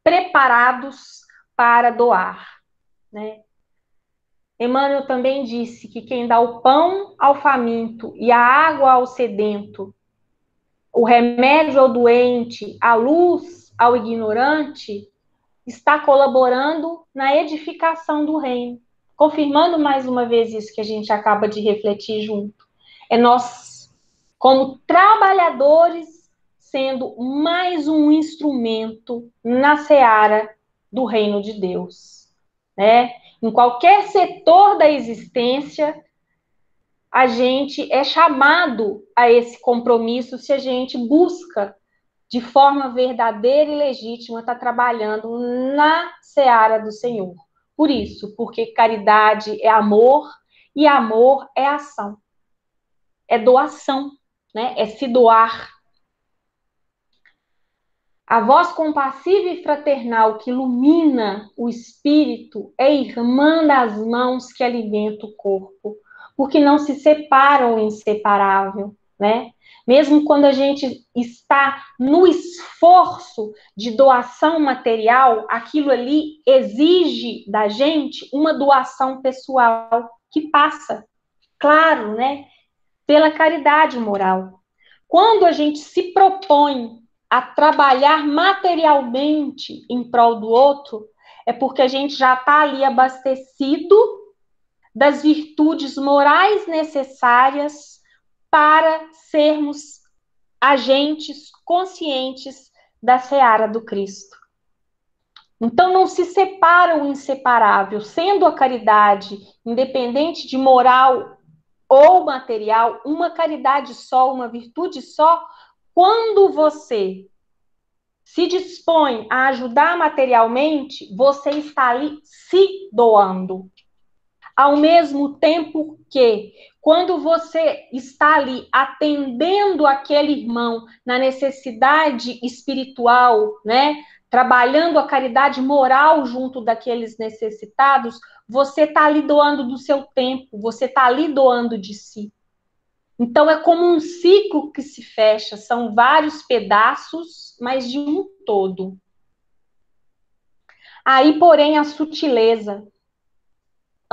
preparados para doar, né? Emmanuel também disse que quem dá o pão ao faminto e a água ao sedento, o remédio ao doente, a luz ao ignorante, está colaborando na edificação do reino. Confirmando mais uma vez isso que a gente acaba de refletir junto. É nós, como trabalhadores, sendo mais um instrumento na seara do reino de Deus, né? Em qualquer setor da existência, a gente é chamado a esse compromisso se a gente busca, de forma verdadeira e legítima, estar trabalhando na seara do Senhor. Por isso, porque caridade é amor e amor é ação. É doação, né? É se doar. A voz compassiva e fraternal que ilumina o espírito é irmã das mãos que alimenta o corpo, porque não se separam o inseparável, né? Mesmo quando a gente está no esforço de doação material, aquilo ali exige da gente uma doação pessoal que passa, claro, né, pela caridade moral. Quando a gente se propõe a trabalhar materialmente em prol do outro, é porque a gente já está ali abastecido das virtudes morais necessárias para sermos agentes conscientes da seara do Cristo. Então não se separa o inseparável, sendo a caridade, independente de moral ou material, uma caridade só, uma virtude só, quando você se dispõe a ajudar materialmente, você está ali se doando. Ao mesmo tempo que, quando você está ali atendendo aquele irmão na necessidade espiritual, né, trabalhando a caridade moral junto daqueles necessitados, você está ali doando do seu tempo, você está ali doando de si. Então, é como um ciclo que se fecha, são vários pedaços, mas de um todo. Aí, porém, a sutileza.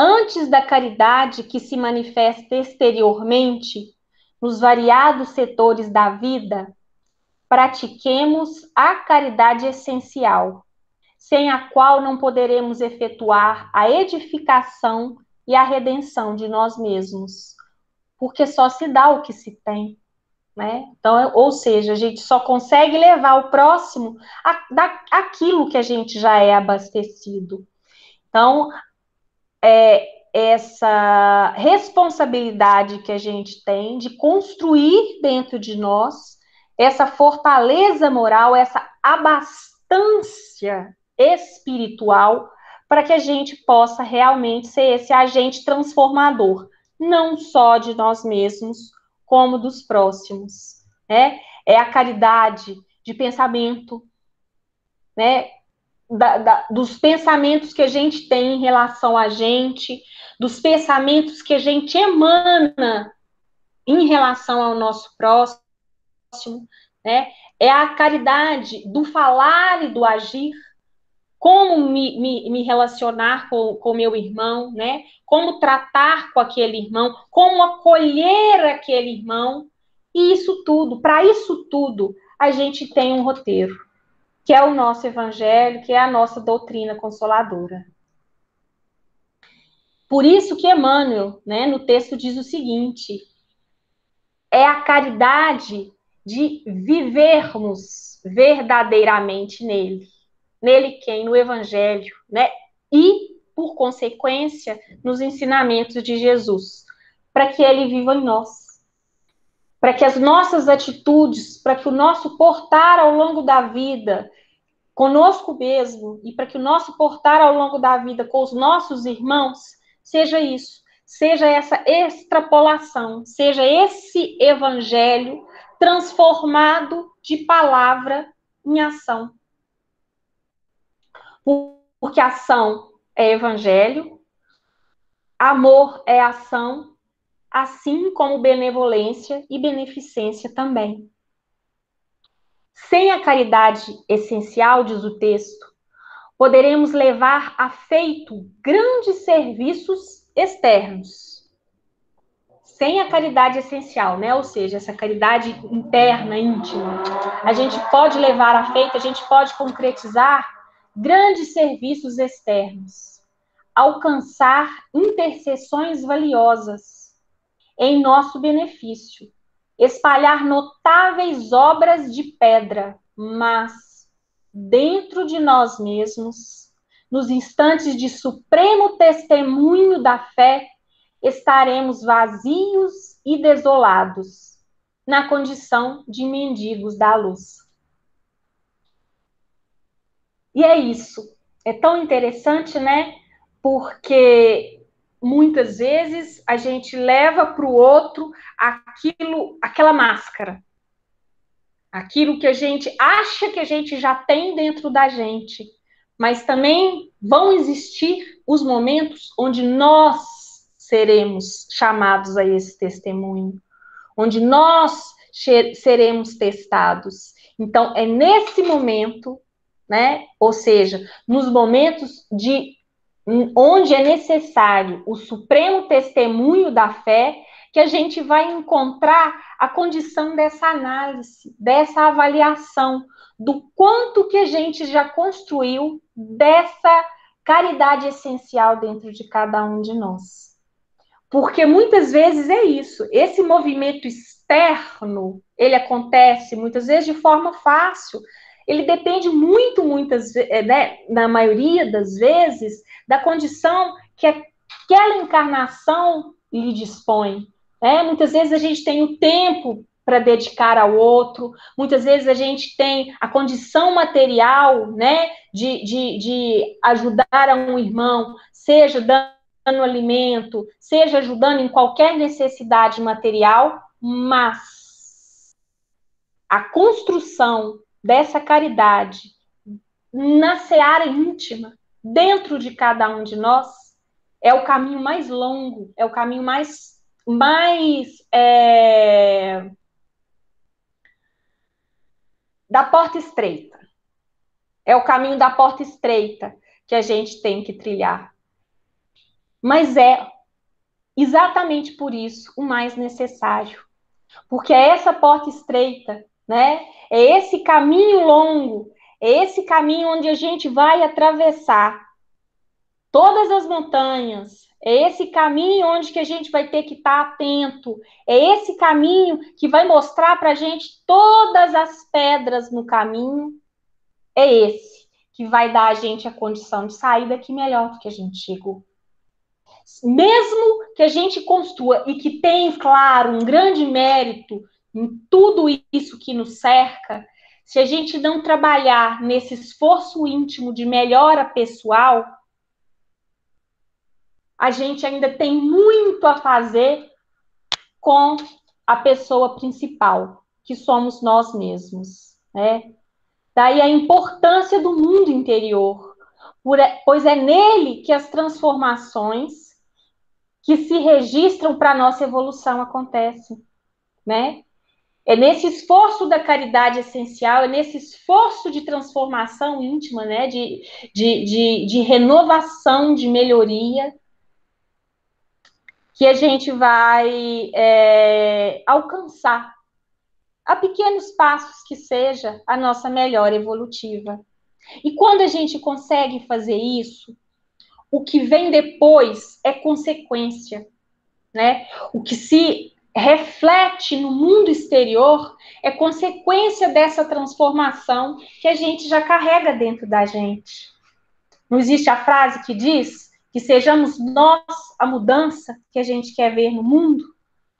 Antes da caridade que se manifesta exteriormente, nos variados setores da vida, pratiquemos a caridade essencial, sem a qual não poderemos efetuar a edificação e a redenção de nós mesmos, porque só se dá o que se tem, né? Então, ou seja, a gente só consegue levar o próximo aquilo que a gente já é abastecido. Então, essa responsabilidade que a gente tem de construir dentro de nós essa fortaleza moral, essa abastância espiritual para que a gente possa realmente ser esse agente transformador, não só de nós mesmos, como dos próximos, né? É a caridade de pensamento, né? Dos pensamentos que a gente tem em relação a gente, dos pensamentos que a gente emana em relação ao nosso próximo, né? É a caridade do falar e do agir, como me relacionar com o meu irmão, né? Como tratar com aquele irmão, como acolher aquele irmão, e isso tudo, para isso tudo, a gente tem um roteiro, que é o nosso evangelho, que é a nossa doutrina consoladora. Por isso que Emmanuel, né, no texto diz o seguinte: é a caridade de vivermos verdadeiramente nele. Nele quem? No evangelho, né? E, por consequência, nos ensinamentos de Jesus, para que ele viva em nós. Para que as nossas atitudes, para que o nosso portar ao longo da vida conosco mesmo, e para que o nosso portar ao longo da vida com os nossos irmãos seja isso, seja essa extrapolação, seja esse evangelho transformado de palavra em ação. Porque ação é evangelho, amor é ação, assim como benevolência e beneficência também. Sem a caridade essencial, diz o texto, poderemos levar a feito grandes serviços externos. Sem a caridade essencial, né? Ou seja, essa caridade interna, íntima, a gente pode levar a feito, a gente pode concretizar grandes serviços externos, alcançar intercessões valiosas em nosso benefício, espalhar notáveis obras de pedra, mas dentro de nós mesmos, nos instantes de supremo testemunho da fé, estaremos vazios e desolados, na condição de mendigos da luz. E é isso. É tão interessante, né? Porque muitas vezes a gente leva para o outro aquela máscara. Aquilo que a gente acha que a gente já tem dentro da gente. Mas também vão existir os momentos onde nós seremos chamados a esse testemunho. Onde nós seremos testados. Então, é nesse momento, né? Ou seja, nos momentos onde é necessário o supremo testemunho da fé, que a gente vai encontrar a condição dessa análise, dessa avaliação, do quanto que a gente já construiu dessa caridade essencial dentro de cada um de nós. Porque muitas vezes é isso, esse movimento externo, ele acontece muitas vezes de forma fácil, ele depende muitas vezes, né, na maioria das vezes, da condição que aquela encarnação lhe dispõe. Né? Muitas vezes a gente tem o tempo para dedicar ao outro, muitas vezes a gente tem a condição material, né, de ajudar a um irmão, seja dando alimento, seja ajudando em qualquer necessidade material, mas a construção dessa caridade na seara íntima, dentro de cada um de nós, é o caminho mais longo, é o caminho mais da porta estreita. É o caminho da porta estreita que a gente tem que trilhar. Mas é exatamente por isso o mais necessário. Porque é essa porta estreita, né? É esse caminho longo, é esse caminho onde a gente vai atravessar todas as montanhas, é esse caminho onde que a gente vai ter que estar atento, é esse caminho que vai mostrar para a gente todas as pedras no caminho, é esse que vai dar a gente a condição de sair daqui melhor do que a gente chegou. Mesmo que a gente construa e que tem, claro, um grande mérito em tudo isso que nos cerca, se a gente não trabalhar nesse esforço íntimo de melhora pessoal, a gente ainda tem muito a fazer com a pessoa principal, que somos nós mesmos, né? Daí a importância do mundo interior, pois é nele que as transformações que se registram para a nossa evolução acontecem, né? É nesse esforço da caridade essencial, é nesse esforço de transformação íntima, né? De renovação, de melhoria, que a gente vai alcançar, a pequenos passos que seja, a nossa melhora evolutiva. E quando a gente consegue fazer isso, o que vem depois é consequência, né? O que se reflete no mundo exterior é consequência dessa transformação que a gente já carrega dentro da gente. Não existe a frase que diz que sejamos nós a mudança que a gente quer ver no mundo?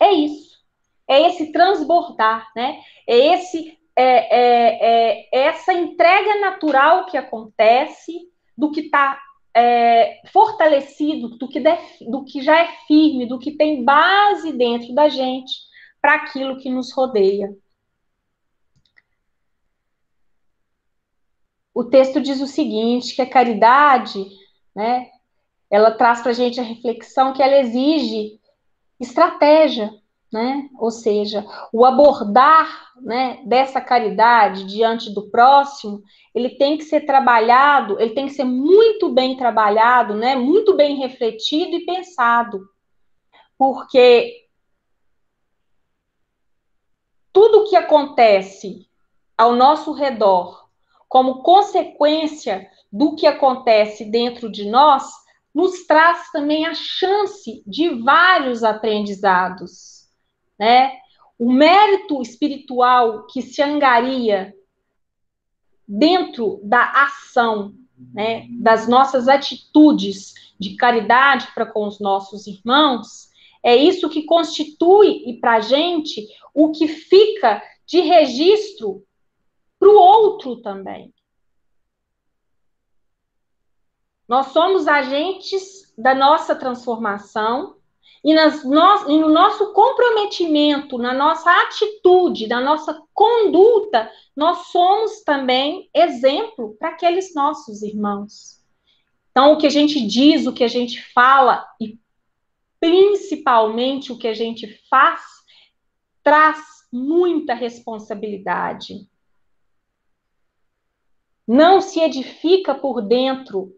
É isso. É esse transbordar, né? Essa entrega natural que acontece do que está fortalecido, do que já é firme, do que tem base dentro da gente para aquilo que nos rodeia. O texto diz o seguinte, que a caridade, né, ela traz para a gente a reflexão que ela exige estratégia, né? Ou seja, o abordar, né, dessa caridade diante do próximo, ele tem que ser trabalhado, ele tem que ser muito bem trabalhado, né, muito bem refletido e pensado, porque tudo que acontece ao nosso redor, como consequência do que acontece dentro de nós, nos traz também a chance de vários aprendizados, né? O mérito espiritual que se angaria dentro da ação, né, das nossas atitudes de caridade para com os nossos irmãos, é isso que constitui para a gente o que fica de registro para o outro também. Nós somos agentes da nossa transformação e no nosso comprometimento, na nossa atitude, na nossa conduta, nós somos também exemplo para aqueles nossos irmãos. Então, o que a gente diz, o que a gente fala e principalmente o que a gente faz, traz muita responsabilidade. Não se edifica por dentro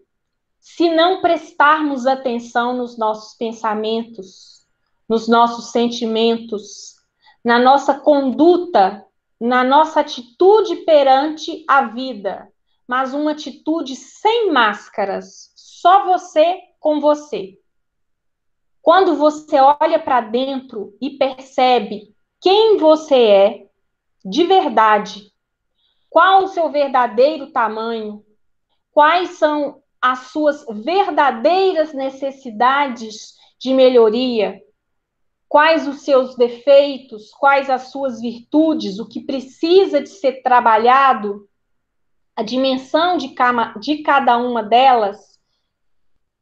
se não prestarmos atenção nos nossos pensamentos, nos nossos sentimentos, na nossa conduta, na nossa atitude perante a vida, mas uma atitude sem máscaras, só você com você. Quando você olha para dentro e percebe quem você é de verdade, qual o seu verdadeiro tamanho, quais são as suas verdadeiras necessidades de melhoria, quais os seus defeitos, quais as suas virtudes, o que precisa de ser trabalhado, a dimensão de cada uma delas.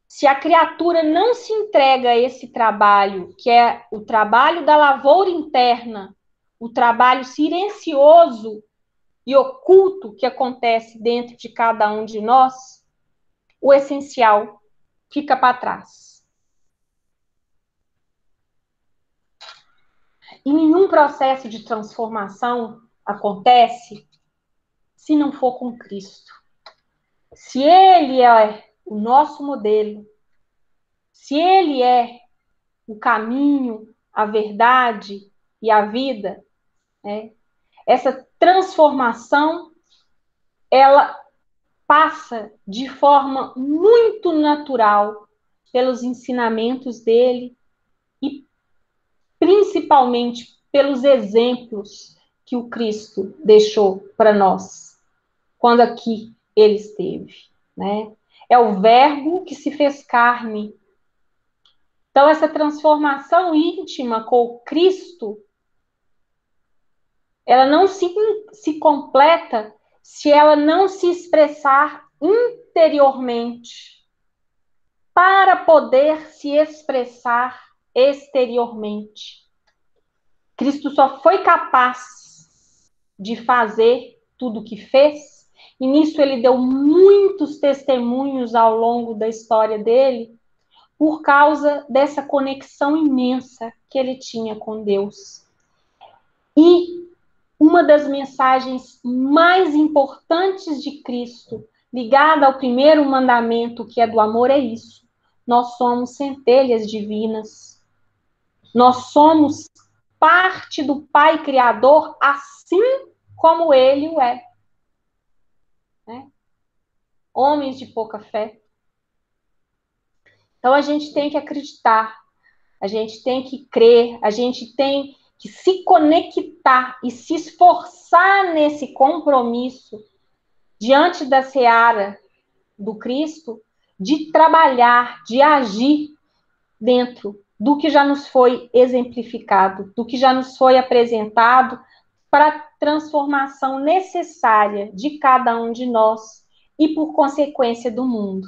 Se a criatura não se entrega a esse trabalho, que é o trabalho da lavoura interna, o trabalho silencioso e oculto que acontece dentro de cada um de nós, o essencial fica para trás. E nenhum processo de transformação acontece se não for com Cristo. Se Ele é o nosso modelo, se Ele é o caminho, a verdade e a vida, né, essa transformação, ela passa de forma muito natural pelos ensinamentos dele e principalmente pelos exemplos que o Cristo deixou para nós quando aqui ele esteve, né? É o verbo que se fez carne. Então, essa transformação íntima com o Cristo, ela não se completa se ela não se expressar interiormente. para poder se expressar exteriormente. Cristo só foi capaz de fazer tudo o que fez, e nisso ele deu muitos testemunhos ao longo da história dele, por causa dessa conexão imensa que ele tinha com Deus. E uma das mensagens mais importantes de Cristo, ligada ao primeiro mandamento, que é do amor, é isso. Nós somos centelhas divinas. Nós somos parte do Pai Criador, assim como Ele o é. Homens de pouca fé. Então, a gente tem que acreditar, a gente tem que crer, a gente tem que se conectar e se esforçar nesse compromisso diante da seara do Cristo, de trabalhar, de agir dentro do que já nos foi exemplificado, do que já nos foi apresentado para a transformação necessária de cada um de nós e, por consequência, do mundo.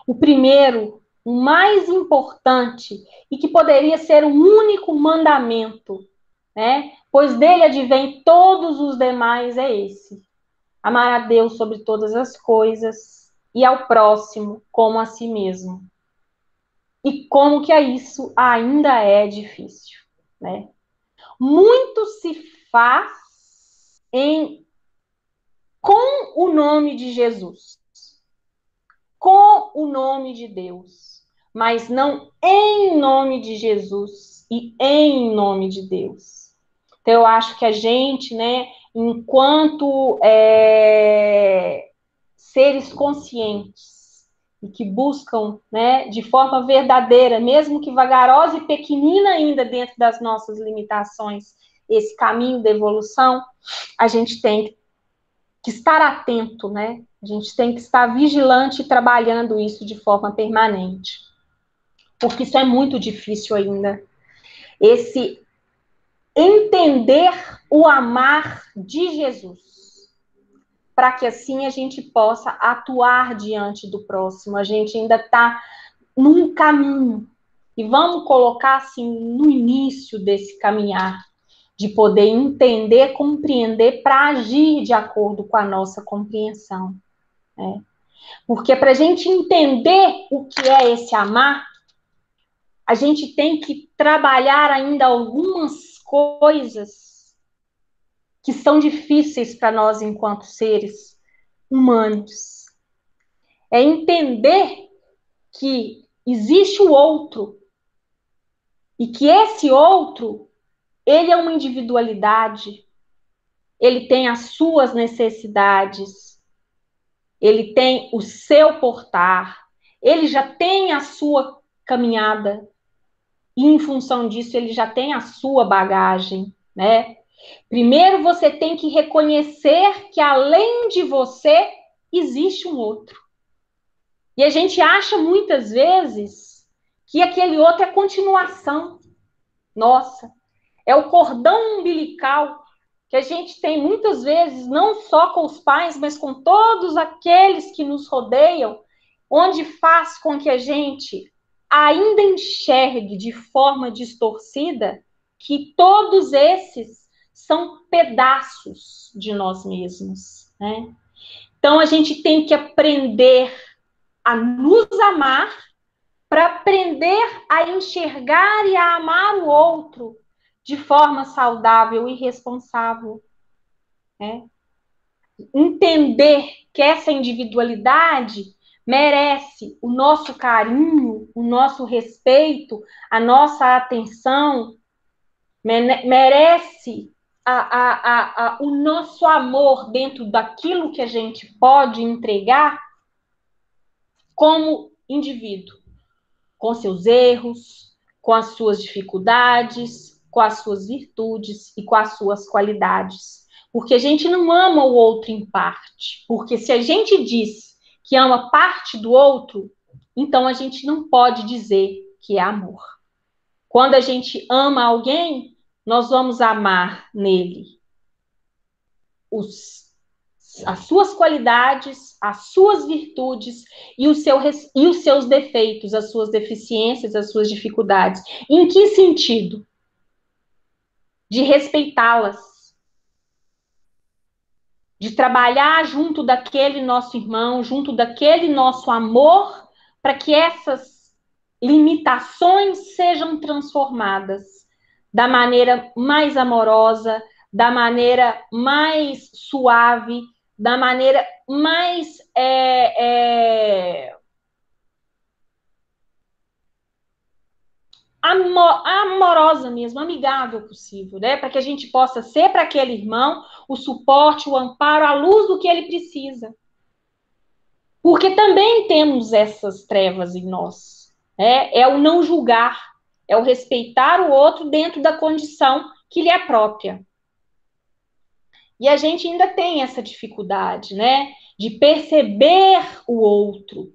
O primeiro, o mais importante, e que poderia ser o único mandamento, né? Pois dele advém todos os demais, é esse: amar a Deus sobre todas as coisas e ao próximo como a si mesmo. E como que isso ainda é difícil, né? Muito se faz com o nome de Jesus, com o nome de Deus, mas não em nome de Jesus e em nome de Deus. Então, eu acho que a gente, né, enquanto seres conscientes e que buscam, né, de forma verdadeira, mesmo que vagarosa e pequenina ainda dentro das nossas limitações, esse caminho da evolução, a gente tem que estar atento, né? A gente tem que estar vigilante e trabalhando isso de forma permanente. Porque isso é muito difícil ainda. Esse entender o amar de Jesus, para que assim a gente possa atuar diante do próximo. A gente ainda está num caminho. E vamos colocar assim no início desse caminhar, de poder entender, compreender, para agir de acordo com a nossa compreensão. Né? Porque para a gente entender o que é esse amar, a gente tem que trabalhar ainda algumas coisas que são difíceis para nós enquanto seres humanos. É entender que existe o outro e que esse outro, ele é uma individualidade, ele tem as suas necessidades, ele tem o seu portar, ele já tem a sua caminhada, e em função disso ele já tem a sua bagagem, né? Primeiro você tem que reconhecer que além de você existe um outro. E a gente acha muitas vezes que aquele outro é continuação nossa, é o cordão umbilical que a gente tem muitas vezes, não só com os pais, mas com todos aqueles que nos rodeiam, onde faz com que a gente ainda enxergue de forma distorcida que todos esses são pedaços de nós mesmos, né? Então, a gente tem que aprender a nos amar para aprender a enxergar e a amar o outro de forma saudável e responsável. Né? Entender que essa individualidade merece o nosso carinho, o nosso respeito, a nossa atenção, merece o nosso amor dentro daquilo que a gente pode entregar como indivíduo, com seus erros, com as suas dificuldades, com as suas virtudes e com as suas qualidades. Porque a gente não ama o outro em parte. Porque se a gente diz que ama parte do outro, então a gente não pode dizer que é amor. Quando a gente ama alguém, nós vamos amar nele as suas qualidades, as suas virtudes e os seus defeitos, as suas deficiências, as suas dificuldades. Em que sentido? De respeitá-las, de trabalhar junto daquele nosso irmão, junto daquele nosso amor, para que essas limitações sejam transformadas da maneira mais amorosa, da maneira mais suave, da maneira mais amorosa mesmo, amigável possível, né? Para que a gente possa ser para aquele irmão o suporte, o amparo, a luz do que ele precisa. Porque também temos essas trevas em nós. É o não julgar, é o respeitar o outro dentro da condição que lhe é própria. E a gente ainda tem essa dificuldade, né? De perceber o outro,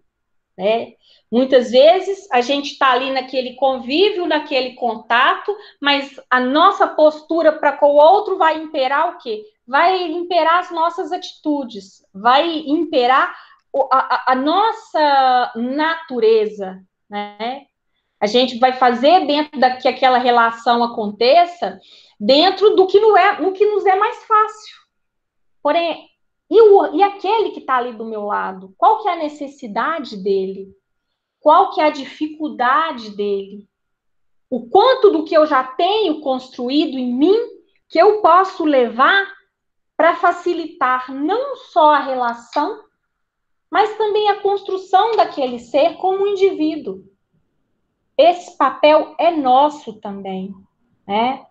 né? Muitas vezes a gente está ali naquele convívio, naquele contato, mas a nossa postura para com o outro vai imperar o quê? Vai imperar as nossas atitudes, vai imperar a nossa natureza, né? A gente vai fazer dentro da que aquela relação aconteça dentro do que nos é mais fácil. Porém, e aquele que está ali do meu lado? Qual que é a necessidade dele? Qual que é a dificuldade dele? O quanto do que eu já tenho construído em mim que eu posso levar para facilitar não só a relação, mas também a construção daquele ser como um indivíduo. Esse papel é nosso também, né?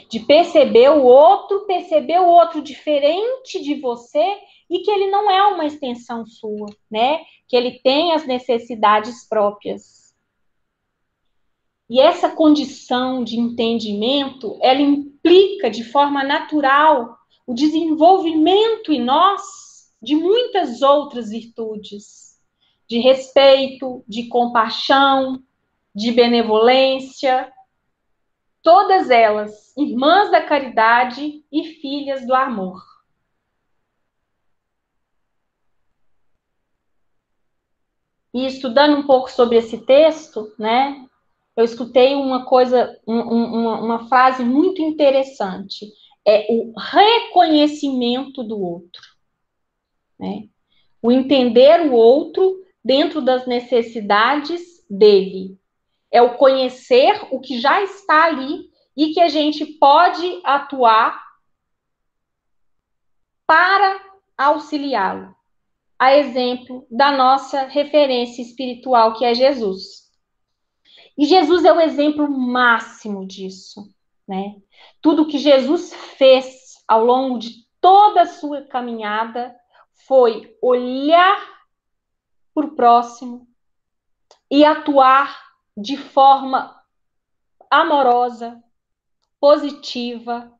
De perceber o outro diferente de você e que ele não é uma extensão sua, né? Que ele tem as necessidades próprias. E essa condição de entendimento, ela implica de forma natural o desenvolvimento em nós de muitas outras virtudes, de respeito, de compaixão, de benevolência, todas elas irmãs da caridade e filhas do amor. E estudando um pouco sobre esse texto, né, eu escutei uma coisa, uma frase muito interessante, é o reconhecimento do outro, né? O entender o outro dentro das necessidades dele. É o conhecer o que já está ali e que a gente pode atuar para auxiliá-lo. A exemplo da nossa referência espiritual, que é Jesus. E Jesus é o exemplo máximo disso, né? Tudo que Jesus fez ao longo de toda a sua caminhada foi olhar para o próximo e atuar de forma amorosa, positiva,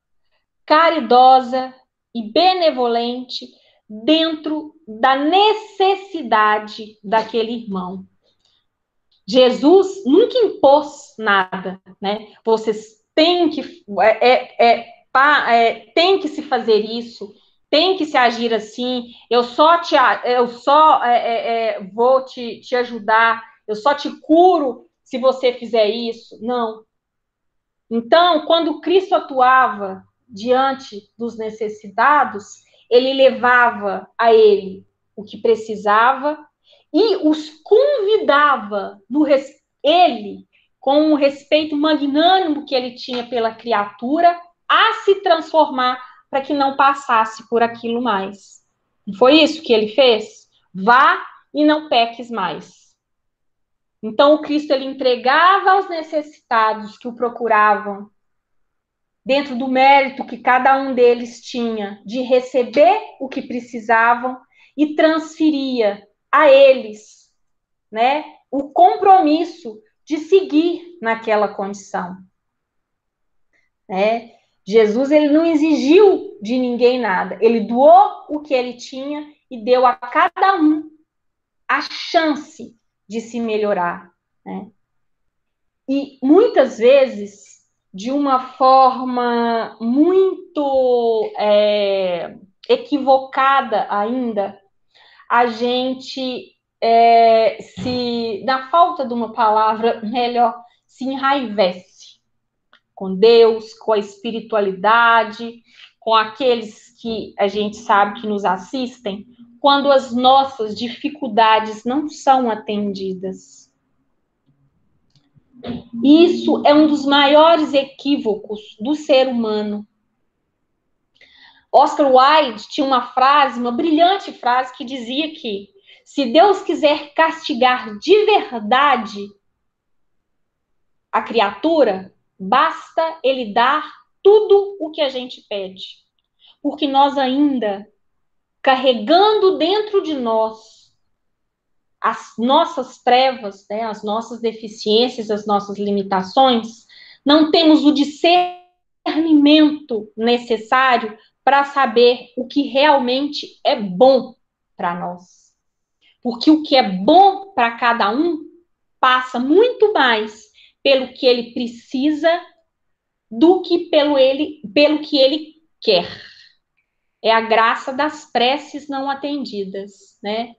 caridosa e benevolente dentro da necessidade daquele irmão. Jesus nunca impôs nada, né? Vocês têm que tem que se fazer isso, tem que se agir assim. Eu só vou te ajudar. Eu só te curo se você fizer isso. Não. Então, quando Cristo atuava diante dos necessitados, ele levava a ele o que precisava e os convidava, ele, com o respeito magnânimo que ele tinha pela criatura, a se transformar para que não passasse por aquilo mais. Não foi isso que ele fez? Vá e não peques mais. Então, o Cristo, ele entregava aos necessitados que o procuravam, dentro do mérito que cada um deles tinha, de receber o que precisavam e transferia a eles, né, o compromisso de seguir naquela condição. Né? Jesus, ele não exigiu de ninguém nada, ele doou o que ele tinha e deu a cada um a chance de se melhorar, né? E muitas vezes, de uma forma muito equivocada ainda, a gente, na falta de uma palavra melhor, se enraivece com Deus, com a espiritualidade, com aqueles que a gente sabe que nos assistem, quando as nossas dificuldades não são atendidas. Isso é um dos maiores equívocos do ser humano. Oscar Wilde tinha uma frase, uma brilhante frase, que dizia que se Deus quiser castigar de verdade a criatura, basta ele dar tudo o que a gente pede. Porque nós ainda, carregando dentro de nós as nossas trevas, né, as nossas deficiências, as nossas limitações, não temos o discernimento necessário para saber o que realmente é bom para nós. Porque o que é bom para cada um passa muito mais pelo que ele precisa do que pelo que ele quer. É a graça das preces não atendidas, né?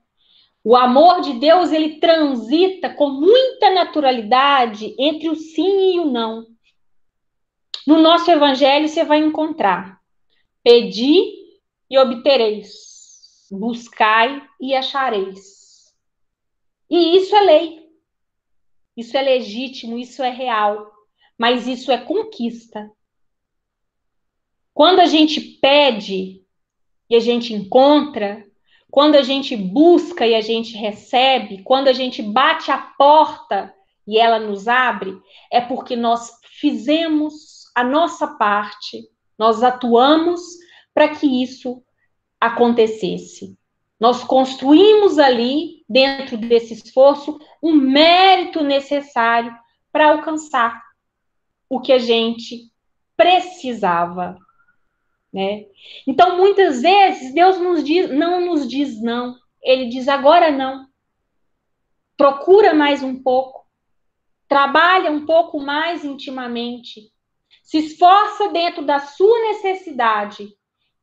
O amor de Deus, ele transita com muita naturalidade entre o sim e o não. No nosso evangelho, você vai encontrar: pedi e obtereis, buscai e achareis. E isso é lei, isso é legítimo, isso é real, mas isso é conquista. Quando a gente pede e a gente encontra, quando a gente busca e a gente recebe, quando a gente bate a porta e ela nos abre, é porque nós fizemos a nossa parte, nós atuamos para que isso acontecesse. Nós construímos ali, dentro desse esforço, um mérito necessário para alcançar o que a gente precisava, né? Então, muitas vezes, Deus nos diz não. Ele diz agora não. Procura mais um pouco. Trabalha um pouco mais intimamente. Se esforça dentro da sua necessidade,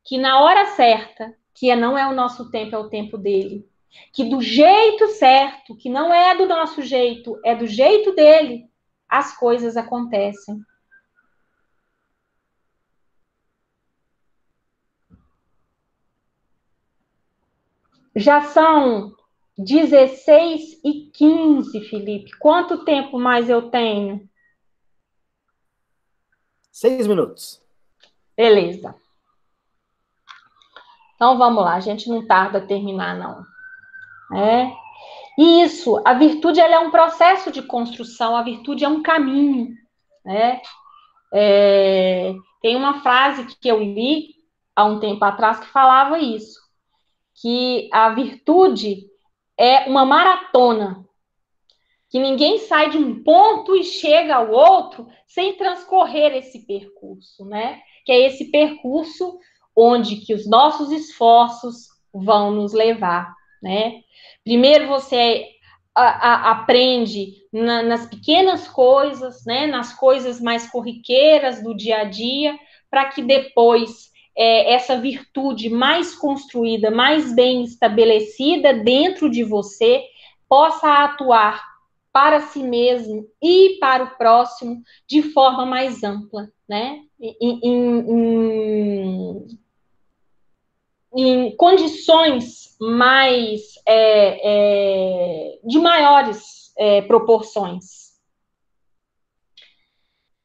que na hora certa, que não é o nosso tempo, é o tempo dele, que do jeito certo, que não é do nosso jeito, é do jeito dele, as coisas acontecem. Já são 16h15, Felipe. Quanto tempo mais eu tenho?
6 minutos.
Beleza. Então, vamos lá. A gente não tarda a terminar, não. E isso, a virtude, ela é um processo de construção. A virtude é um caminho, né? Tem uma frase que eu li há um tempo atrás que falava isso, que a virtude é uma maratona, que ninguém sai de um ponto e chega ao outro sem transcorrer esse percurso, né? Que é esse percurso onde que os nossos esforços vão nos levar, né? Primeiro você aprende nas pequenas coisas, né? Nas coisas mais corriqueiras do dia a dia, para que depois essa virtude mais construída, mais bem estabelecida dentro de você, possa atuar para si mesmo e para o próximo de forma mais ampla, né? Em condições mais de maiores proporções.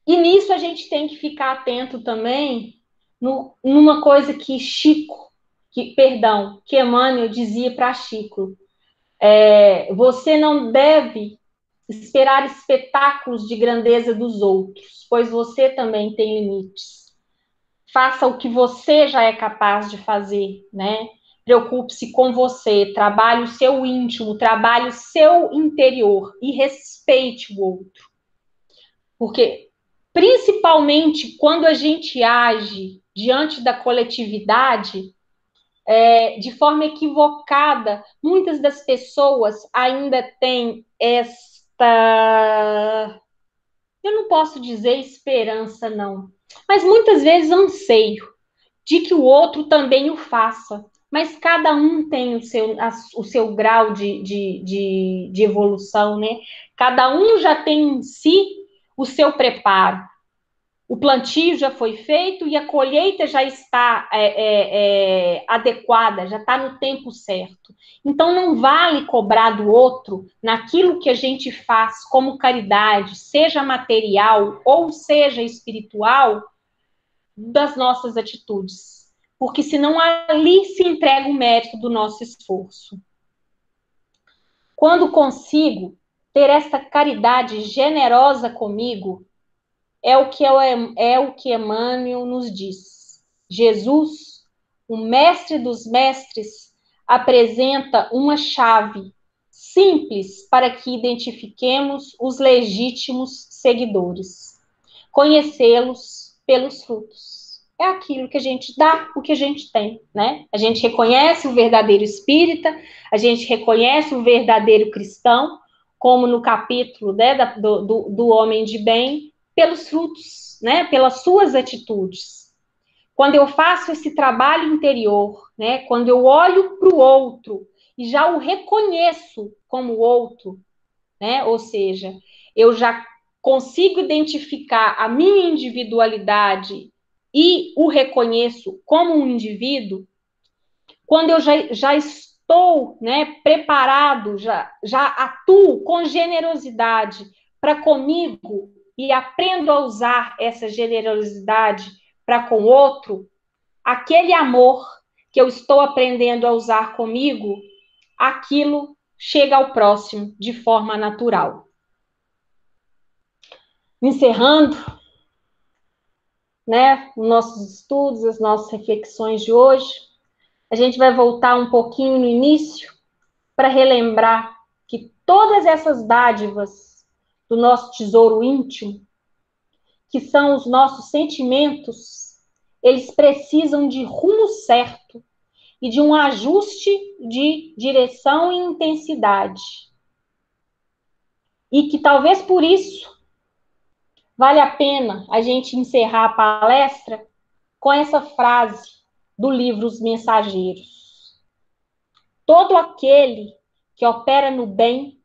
E nisso a gente tem que ficar atento também numa coisa que Emmanuel dizia para Chico: você não deve esperar espetáculos de grandeza dos outros, pois você também tem limites. Faça o que você já é capaz de fazer, né? Preocupe-se com você, trabalhe o seu íntimo, trabalhe o seu interior e respeite o outro. Porque, principalmente quando a gente age diante da coletividade, de forma equivocada, muitas das pessoas ainda têm eu não posso dizer esperança, não, mas muitas vezes anseio de que o outro também o faça, mas cada um tem o seu grau de evolução, né? Cada um já tem em si o seu preparo. O plantio já foi feito e a colheita já está adequada, já está no tempo certo. Então, não vale cobrar do outro naquilo que a gente faz como caridade, seja material ou seja espiritual, das nossas atitudes. Porque senão ali se entrega o mérito do nosso esforço. Quando consigo ter essa caridade generosa comigo, é o que Emmanuel nos diz. Jesus, o mestre dos mestres, apresenta uma chave simples para que identifiquemos os legítimos seguidores. Conhecê-los pelos frutos. É aquilo que a gente dá, o que a gente tem, né? A gente reconhece o verdadeiro espírita, a gente reconhece o verdadeiro cristão, como no capítulo, né, do homem de bem, pelos frutos, né, pelas suas atitudes. Quando eu faço esse trabalho interior, né, quando eu olho para o outro e já o reconheço como outro, né, ou seja, eu já consigo identificar a minha individualidade e o reconheço como um indivíduo, quando eu já estou, né, preparado, já atuo com generosidade para comigo e aprendo a usar essa generosidade para com o outro, aquele amor que eu estou aprendendo a usar comigo, aquilo chega ao próximo de forma natural. Encerrando, né, os nossos estudos, as nossas reflexões de hoje, a gente vai voltar um pouquinho no início para relembrar que todas essas dádivas do nosso tesouro íntimo, que são os nossos sentimentos, eles precisam de rumo certo e de um ajuste de direção e intensidade. E que talvez por isso vale a pena a gente encerrar a palestra com essa frase do livro Os Mensageiros. Todo aquele que opera no bem,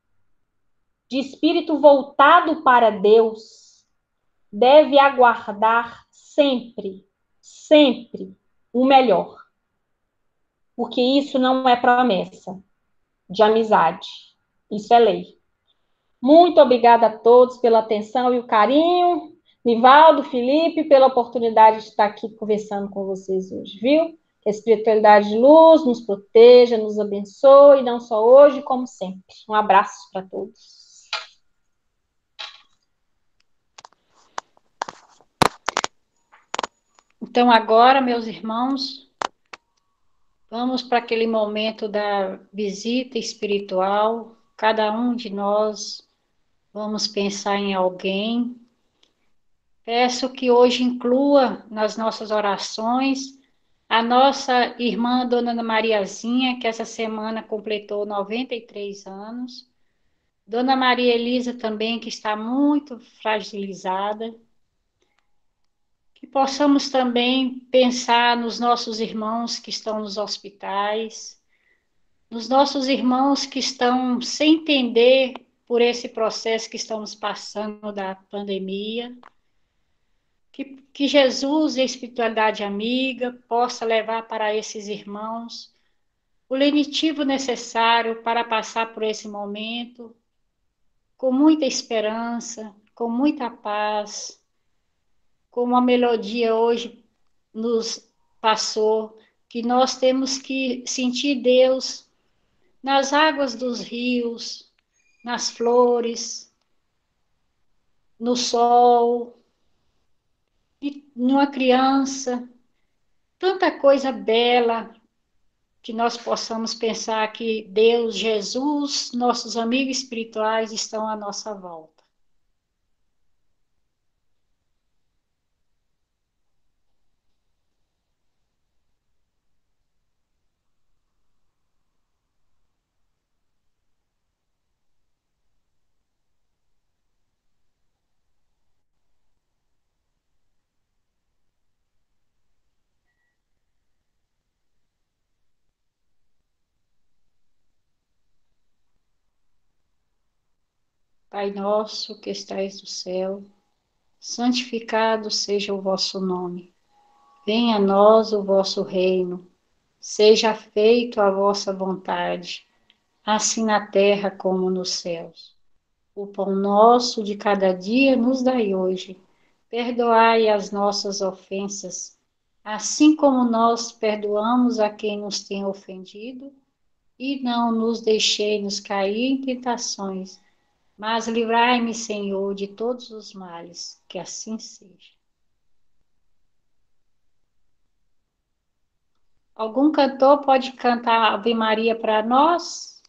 de espírito voltado para Deus, deve aguardar sempre, sempre o melhor. Porque isso não é promessa de amizade, isso é lei. Muito obrigada a todos pela atenção e o carinho. Nivaldo, Felipe, pela oportunidade de estar aqui conversando com vocês hoje, viu? Que a espiritualidade de luz nos proteja, nos abençoe, não só hoje, como sempre. Um abraço para todos.
Então, agora, meus irmãos, vamos para aquele momento da visita espiritual. Cada um de nós vamos pensar em alguém. Peço que hoje inclua nas nossas orações a nossa irmã Dona Ana Mariazinha, que essa semana completou 93 anos. Dona Maria Elisa também, que está muito fragilizada. Que possamos também pensar nos nossos irmãos que estão nos hospitais, nos nossos irmãos que estão sem entender por esse processo que estamos passando da pandemia. Que Jesus e a espiritualidade amiga possa levar para esses irmãos o lenitivo necessário para passar por esse momento com muita esperança, com muita paz, como a melodia hoje nos passou, que nós temos que sentir Deus nas águas dos rios, nas flores, no sol, e numa criança, tanta coisa bela que nós possamos pensar que Deus, Jesus, nossos amigos espirituais estão à nossa volta. Pai nosso que estais no céu, santificado seja o vosso nome. Venha a nós o vosso reino. Seja feito a vossa vontade, assim na terra como nos céus. O pão nosso de cada dia nos dai hoje. Perdoai as nossas ofensas, assim como nós perdoamos a quem nos tem ofendido, e não nos deixeis cair em tentações, mas livrai-me, Senhor, de todos os males, que assim seja. Algum cantor pode cantar Ave Maria para nós?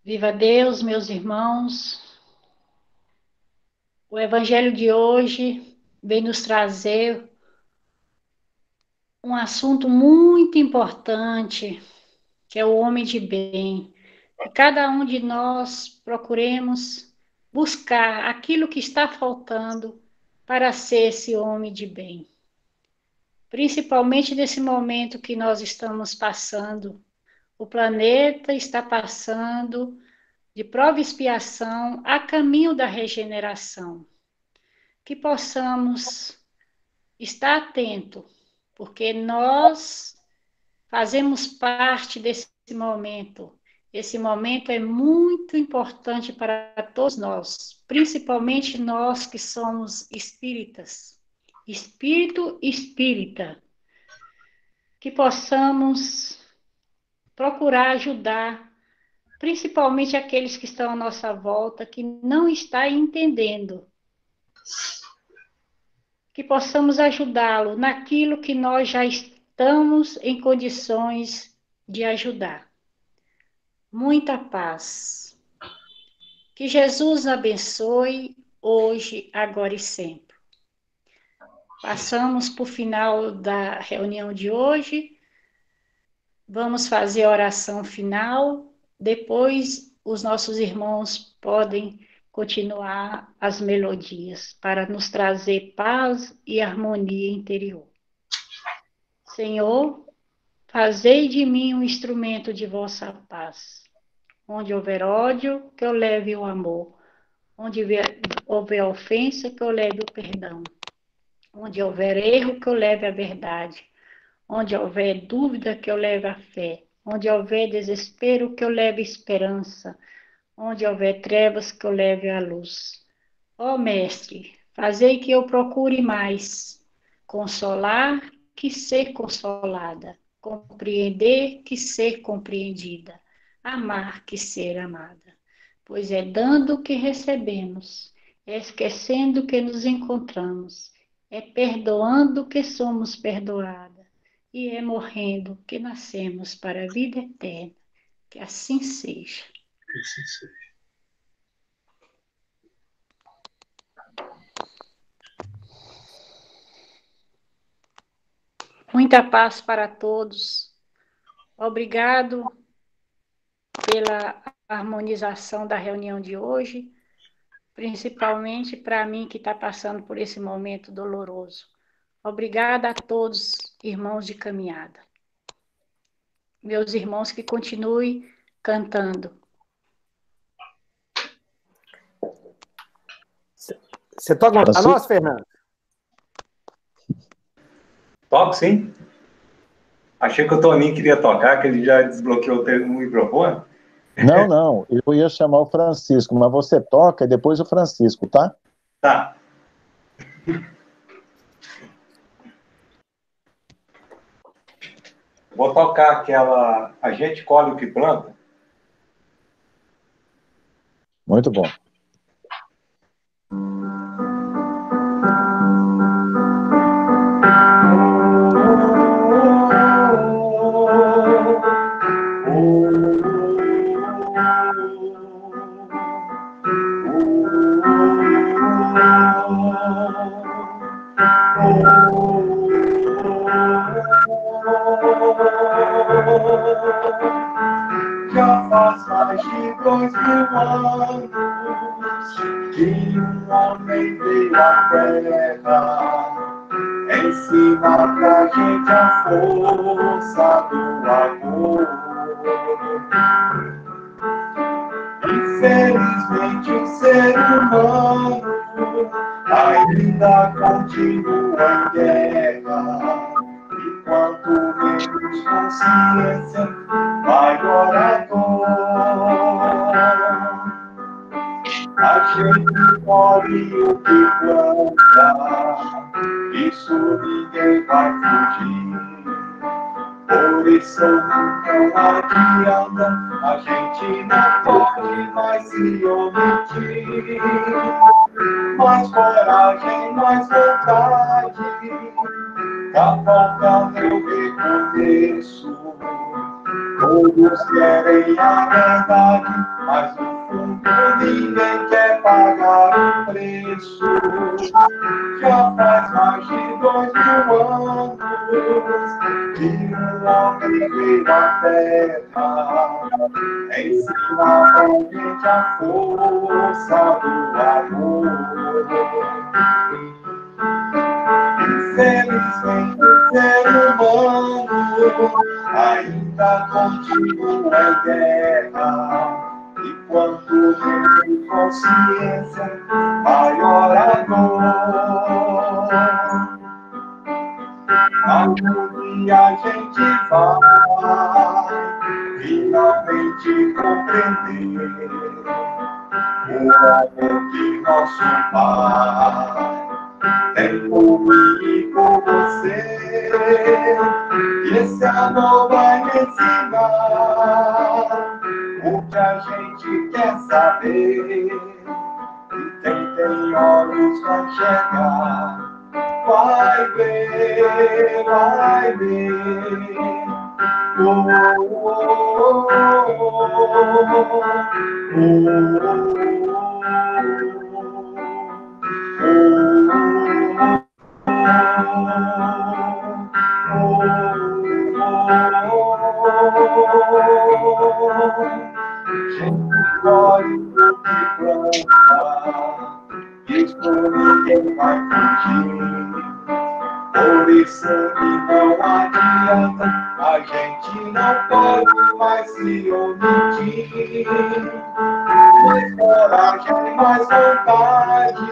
Viva Deus, meus irmãos. O Evangelho de hoje vem nos trazer um assunto muito importante, que é o homem de bem. Que cada um de nós procuremos buscar aquilo que está faltando para ser esse homem de bem. Principalmente nesse momento que nós estamos passando. O planeta está passando de prova e expiação a caminho da regeneração. Que possamos estar atentos, porque nós fazemos parte desse momento. Esse momento é muito importante para todos nós, principalmente nós que somos espíritas, espírito espírita, que possamos procurar ajudar, principalmente aqueles que estão à nossa volta, que não estão entendendo, que possamos ajudá-lo naquilo que nós já estamos em condições de ajudar. Muita paz. Que Jesus abençoe hoje, agora e sempre. Passamos para o final da reunião de hoje. Vamos fazer a oração final. Depois, os nossos irmãos podem continuar as melodias para nos trazer paz e harmonia interior. Senhor, fazei de mim um instrumento de vossa paz. Onde houver ódio, que eu leve o amor. Onde houver ofensa, que eu leve o perdão. Onde houver erro, que eu leve a verdade. Onde houver dúvida, que eu leve a fé. Onde houver desespero, que eu leve esperança. Onde houver trevas, que eu leve a luz. Ó Mestre, fazei que eu procure mais consolar que ser consolada, compreender que ser compreendida, amar que ser amada. Pois é dando que recebemos, é esquecendo que nos encontramos, é perdoando que somos perdoadas, e é morrendo que nascemos para a vida eterna. Que assim seja.
Que assim seja.
Muita paz para todos. Obrigado pela harmonização da reunião de hoje, principalmente para mim que está passando por esse momento doloroso. Obrigada a todos, irmãos de caminhada. Meus irmãos que continuem cantando.
Você toca para nós, Fernando?
Toco, sim. Achei que o Toninho queria tocar, que ele já desbloqueou o microfone.
Não, eu ia chamar o Francisco, mas você toca e depois o Francisco, tá?
Tá. Vou tocar aquela A Gente Colhe o que Planta.
Muito bom.
Já faz mais de 2000 anos que um homem veio à Terra ensinar pra gente a força do amor. Infelizmente o ser humano ainda continua em guerra. Quanto menos consciência, maior a dor. A gente colhe o que planta, isso ninguém vai fugir. Por isso não adianta, a gente não pode mais se omitir. Mais coragem, mais vontade, da falta eu reconheço. Todos querem a verdade, mas no fundo ninguém quer pagar o preço. Já faz mais de 2000 anos que um homem veio à Terra ensinar a gente a força do amor. Infelizmente o ser humano ainda continua em guerra. E quanto menos consciência, maior a dor. Algum dia a gente vai finalmente compreender o amor que nosso Pai tem por mim e por você. E esse amor vai me ensinar o que a gente quer saber. E quem tem olhos vai enxergar, vai ver, vai ver. escolhe quem vai fugir. Por isso que não adianta, a gente não pode mais se omitir. Mais coragem, mais vontade,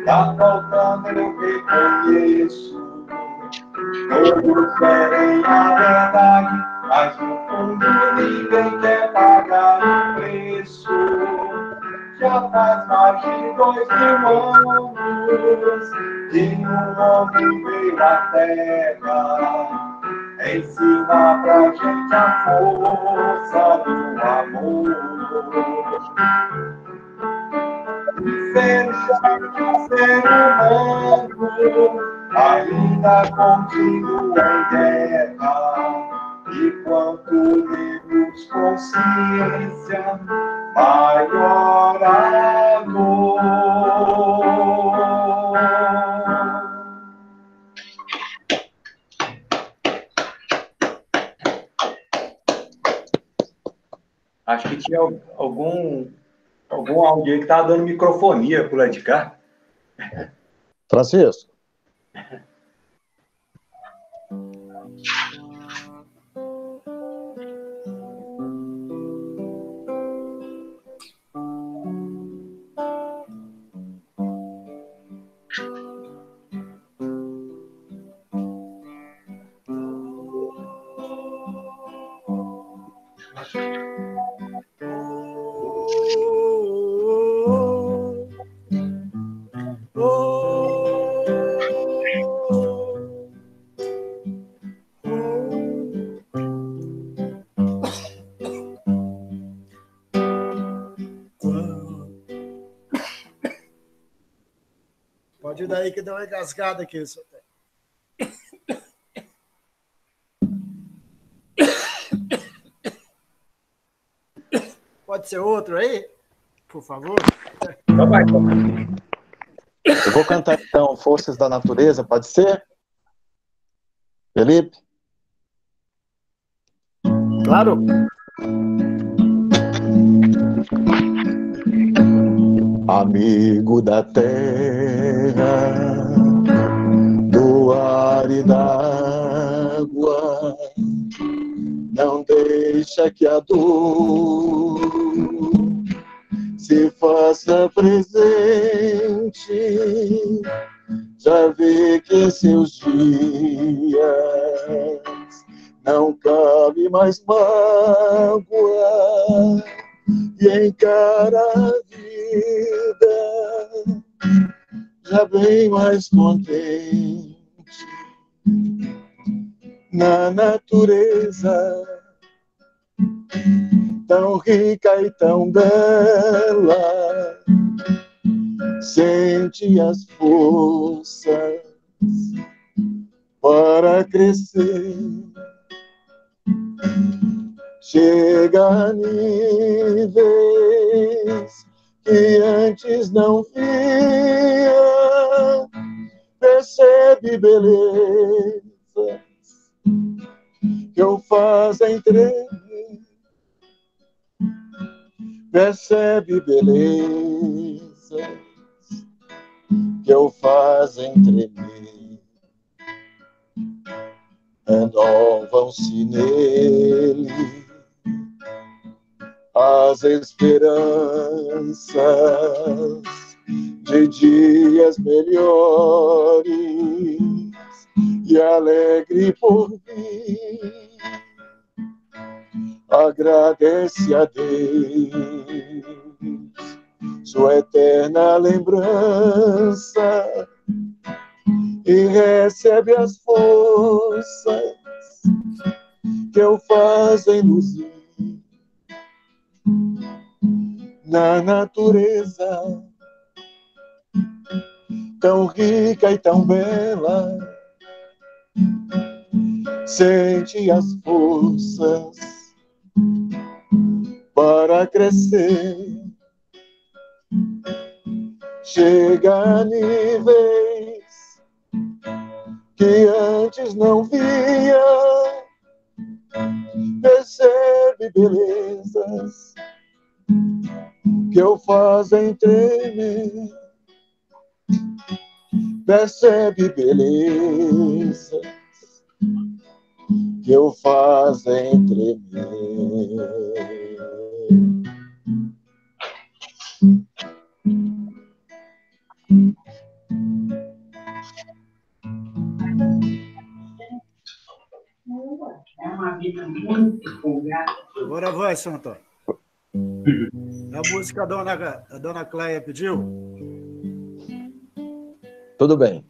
tá faltando, eu reconheço. Todos querem a verdade, mas no fundo ninguém quer pagar o preço. Já faz mais de 2000 anos que um homem veio à Terra ensinar pra gente a força do amor. Ser humano ainda continua em guerra, e quanto temos consciência, maior a dor.
Acho que tinha algum áudio aí que estava dando microfonia por lá de cá.
Francisco.
Pode ir daí que deu uma engasgada aqui. Pode ser outro aí? Por favor.
Então vai.
Eu vou cantar, então, Forças da Natureza, pode ser? Felipe?
Claro.
Amigo da terra, do ar e da água, não deixa que a dor se faça presente. Já vê que em seus dias não cabe mais mágoa e encara a vida já bem mais contente na natureza tão rica e tão bela. Sente as forças para crescer. Chega a níveis que antes não via. Percebe belezas que o fazem tremer. Percebe belezas que o fazem tremer. Renovam-se nele as esperanças de dias melhores e alegre por vir. Agradece a Deus sua eterna lembrança e recebe as forças que o fazem luzir na natureza tão rica e tão bela. Sente as forças para crescer. Chega a níveis que antes não via. Percebe belezas que o fazem tremer. Percebe beleza que o fazem tremer.
É uma vida muito empolgada.
Agora vai, Santo. É a música a dona Cleia pediu?
Tudo bem.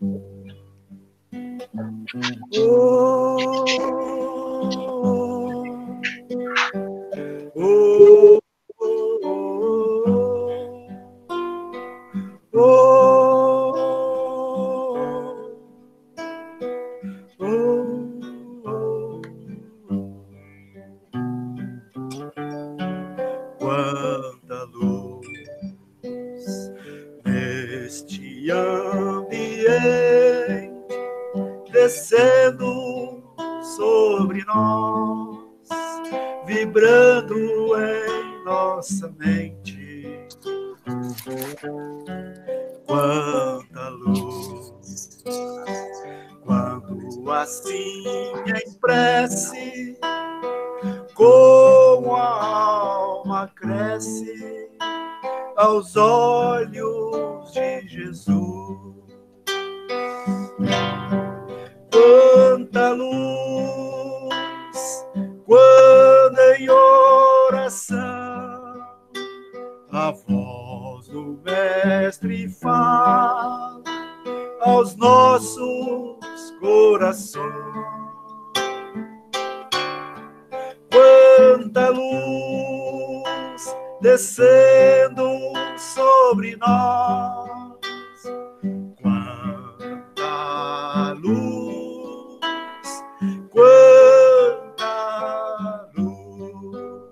Quanta luz neste ambiente, descendo sobre nós, vibrando em nossa mente. Quanta luz, quando assim em prece, como a alma cresce aos olhos de Jesus. Quanta luz, quando em oração a voz do Mestre fala aos nossos corações. Quanta luz descendo sobre nós, quanta luz, quanta luz,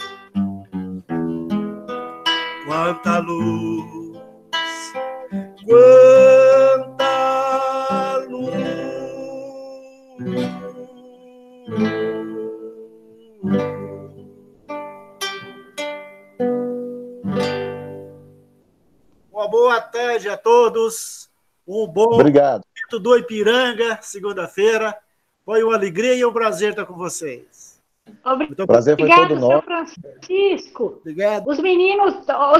quanta luz, quanta luz. Uma boa tarde a todos. Um bom
Obrigado.
momento do Ipiranga, segunda-feira. Foi uma alegria e um prazer estar com vocês.
Obrigado,
Prazer foi todo
seu
nosso.
Francisco.
Obrigado.
Os meninos estão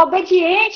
obedientes.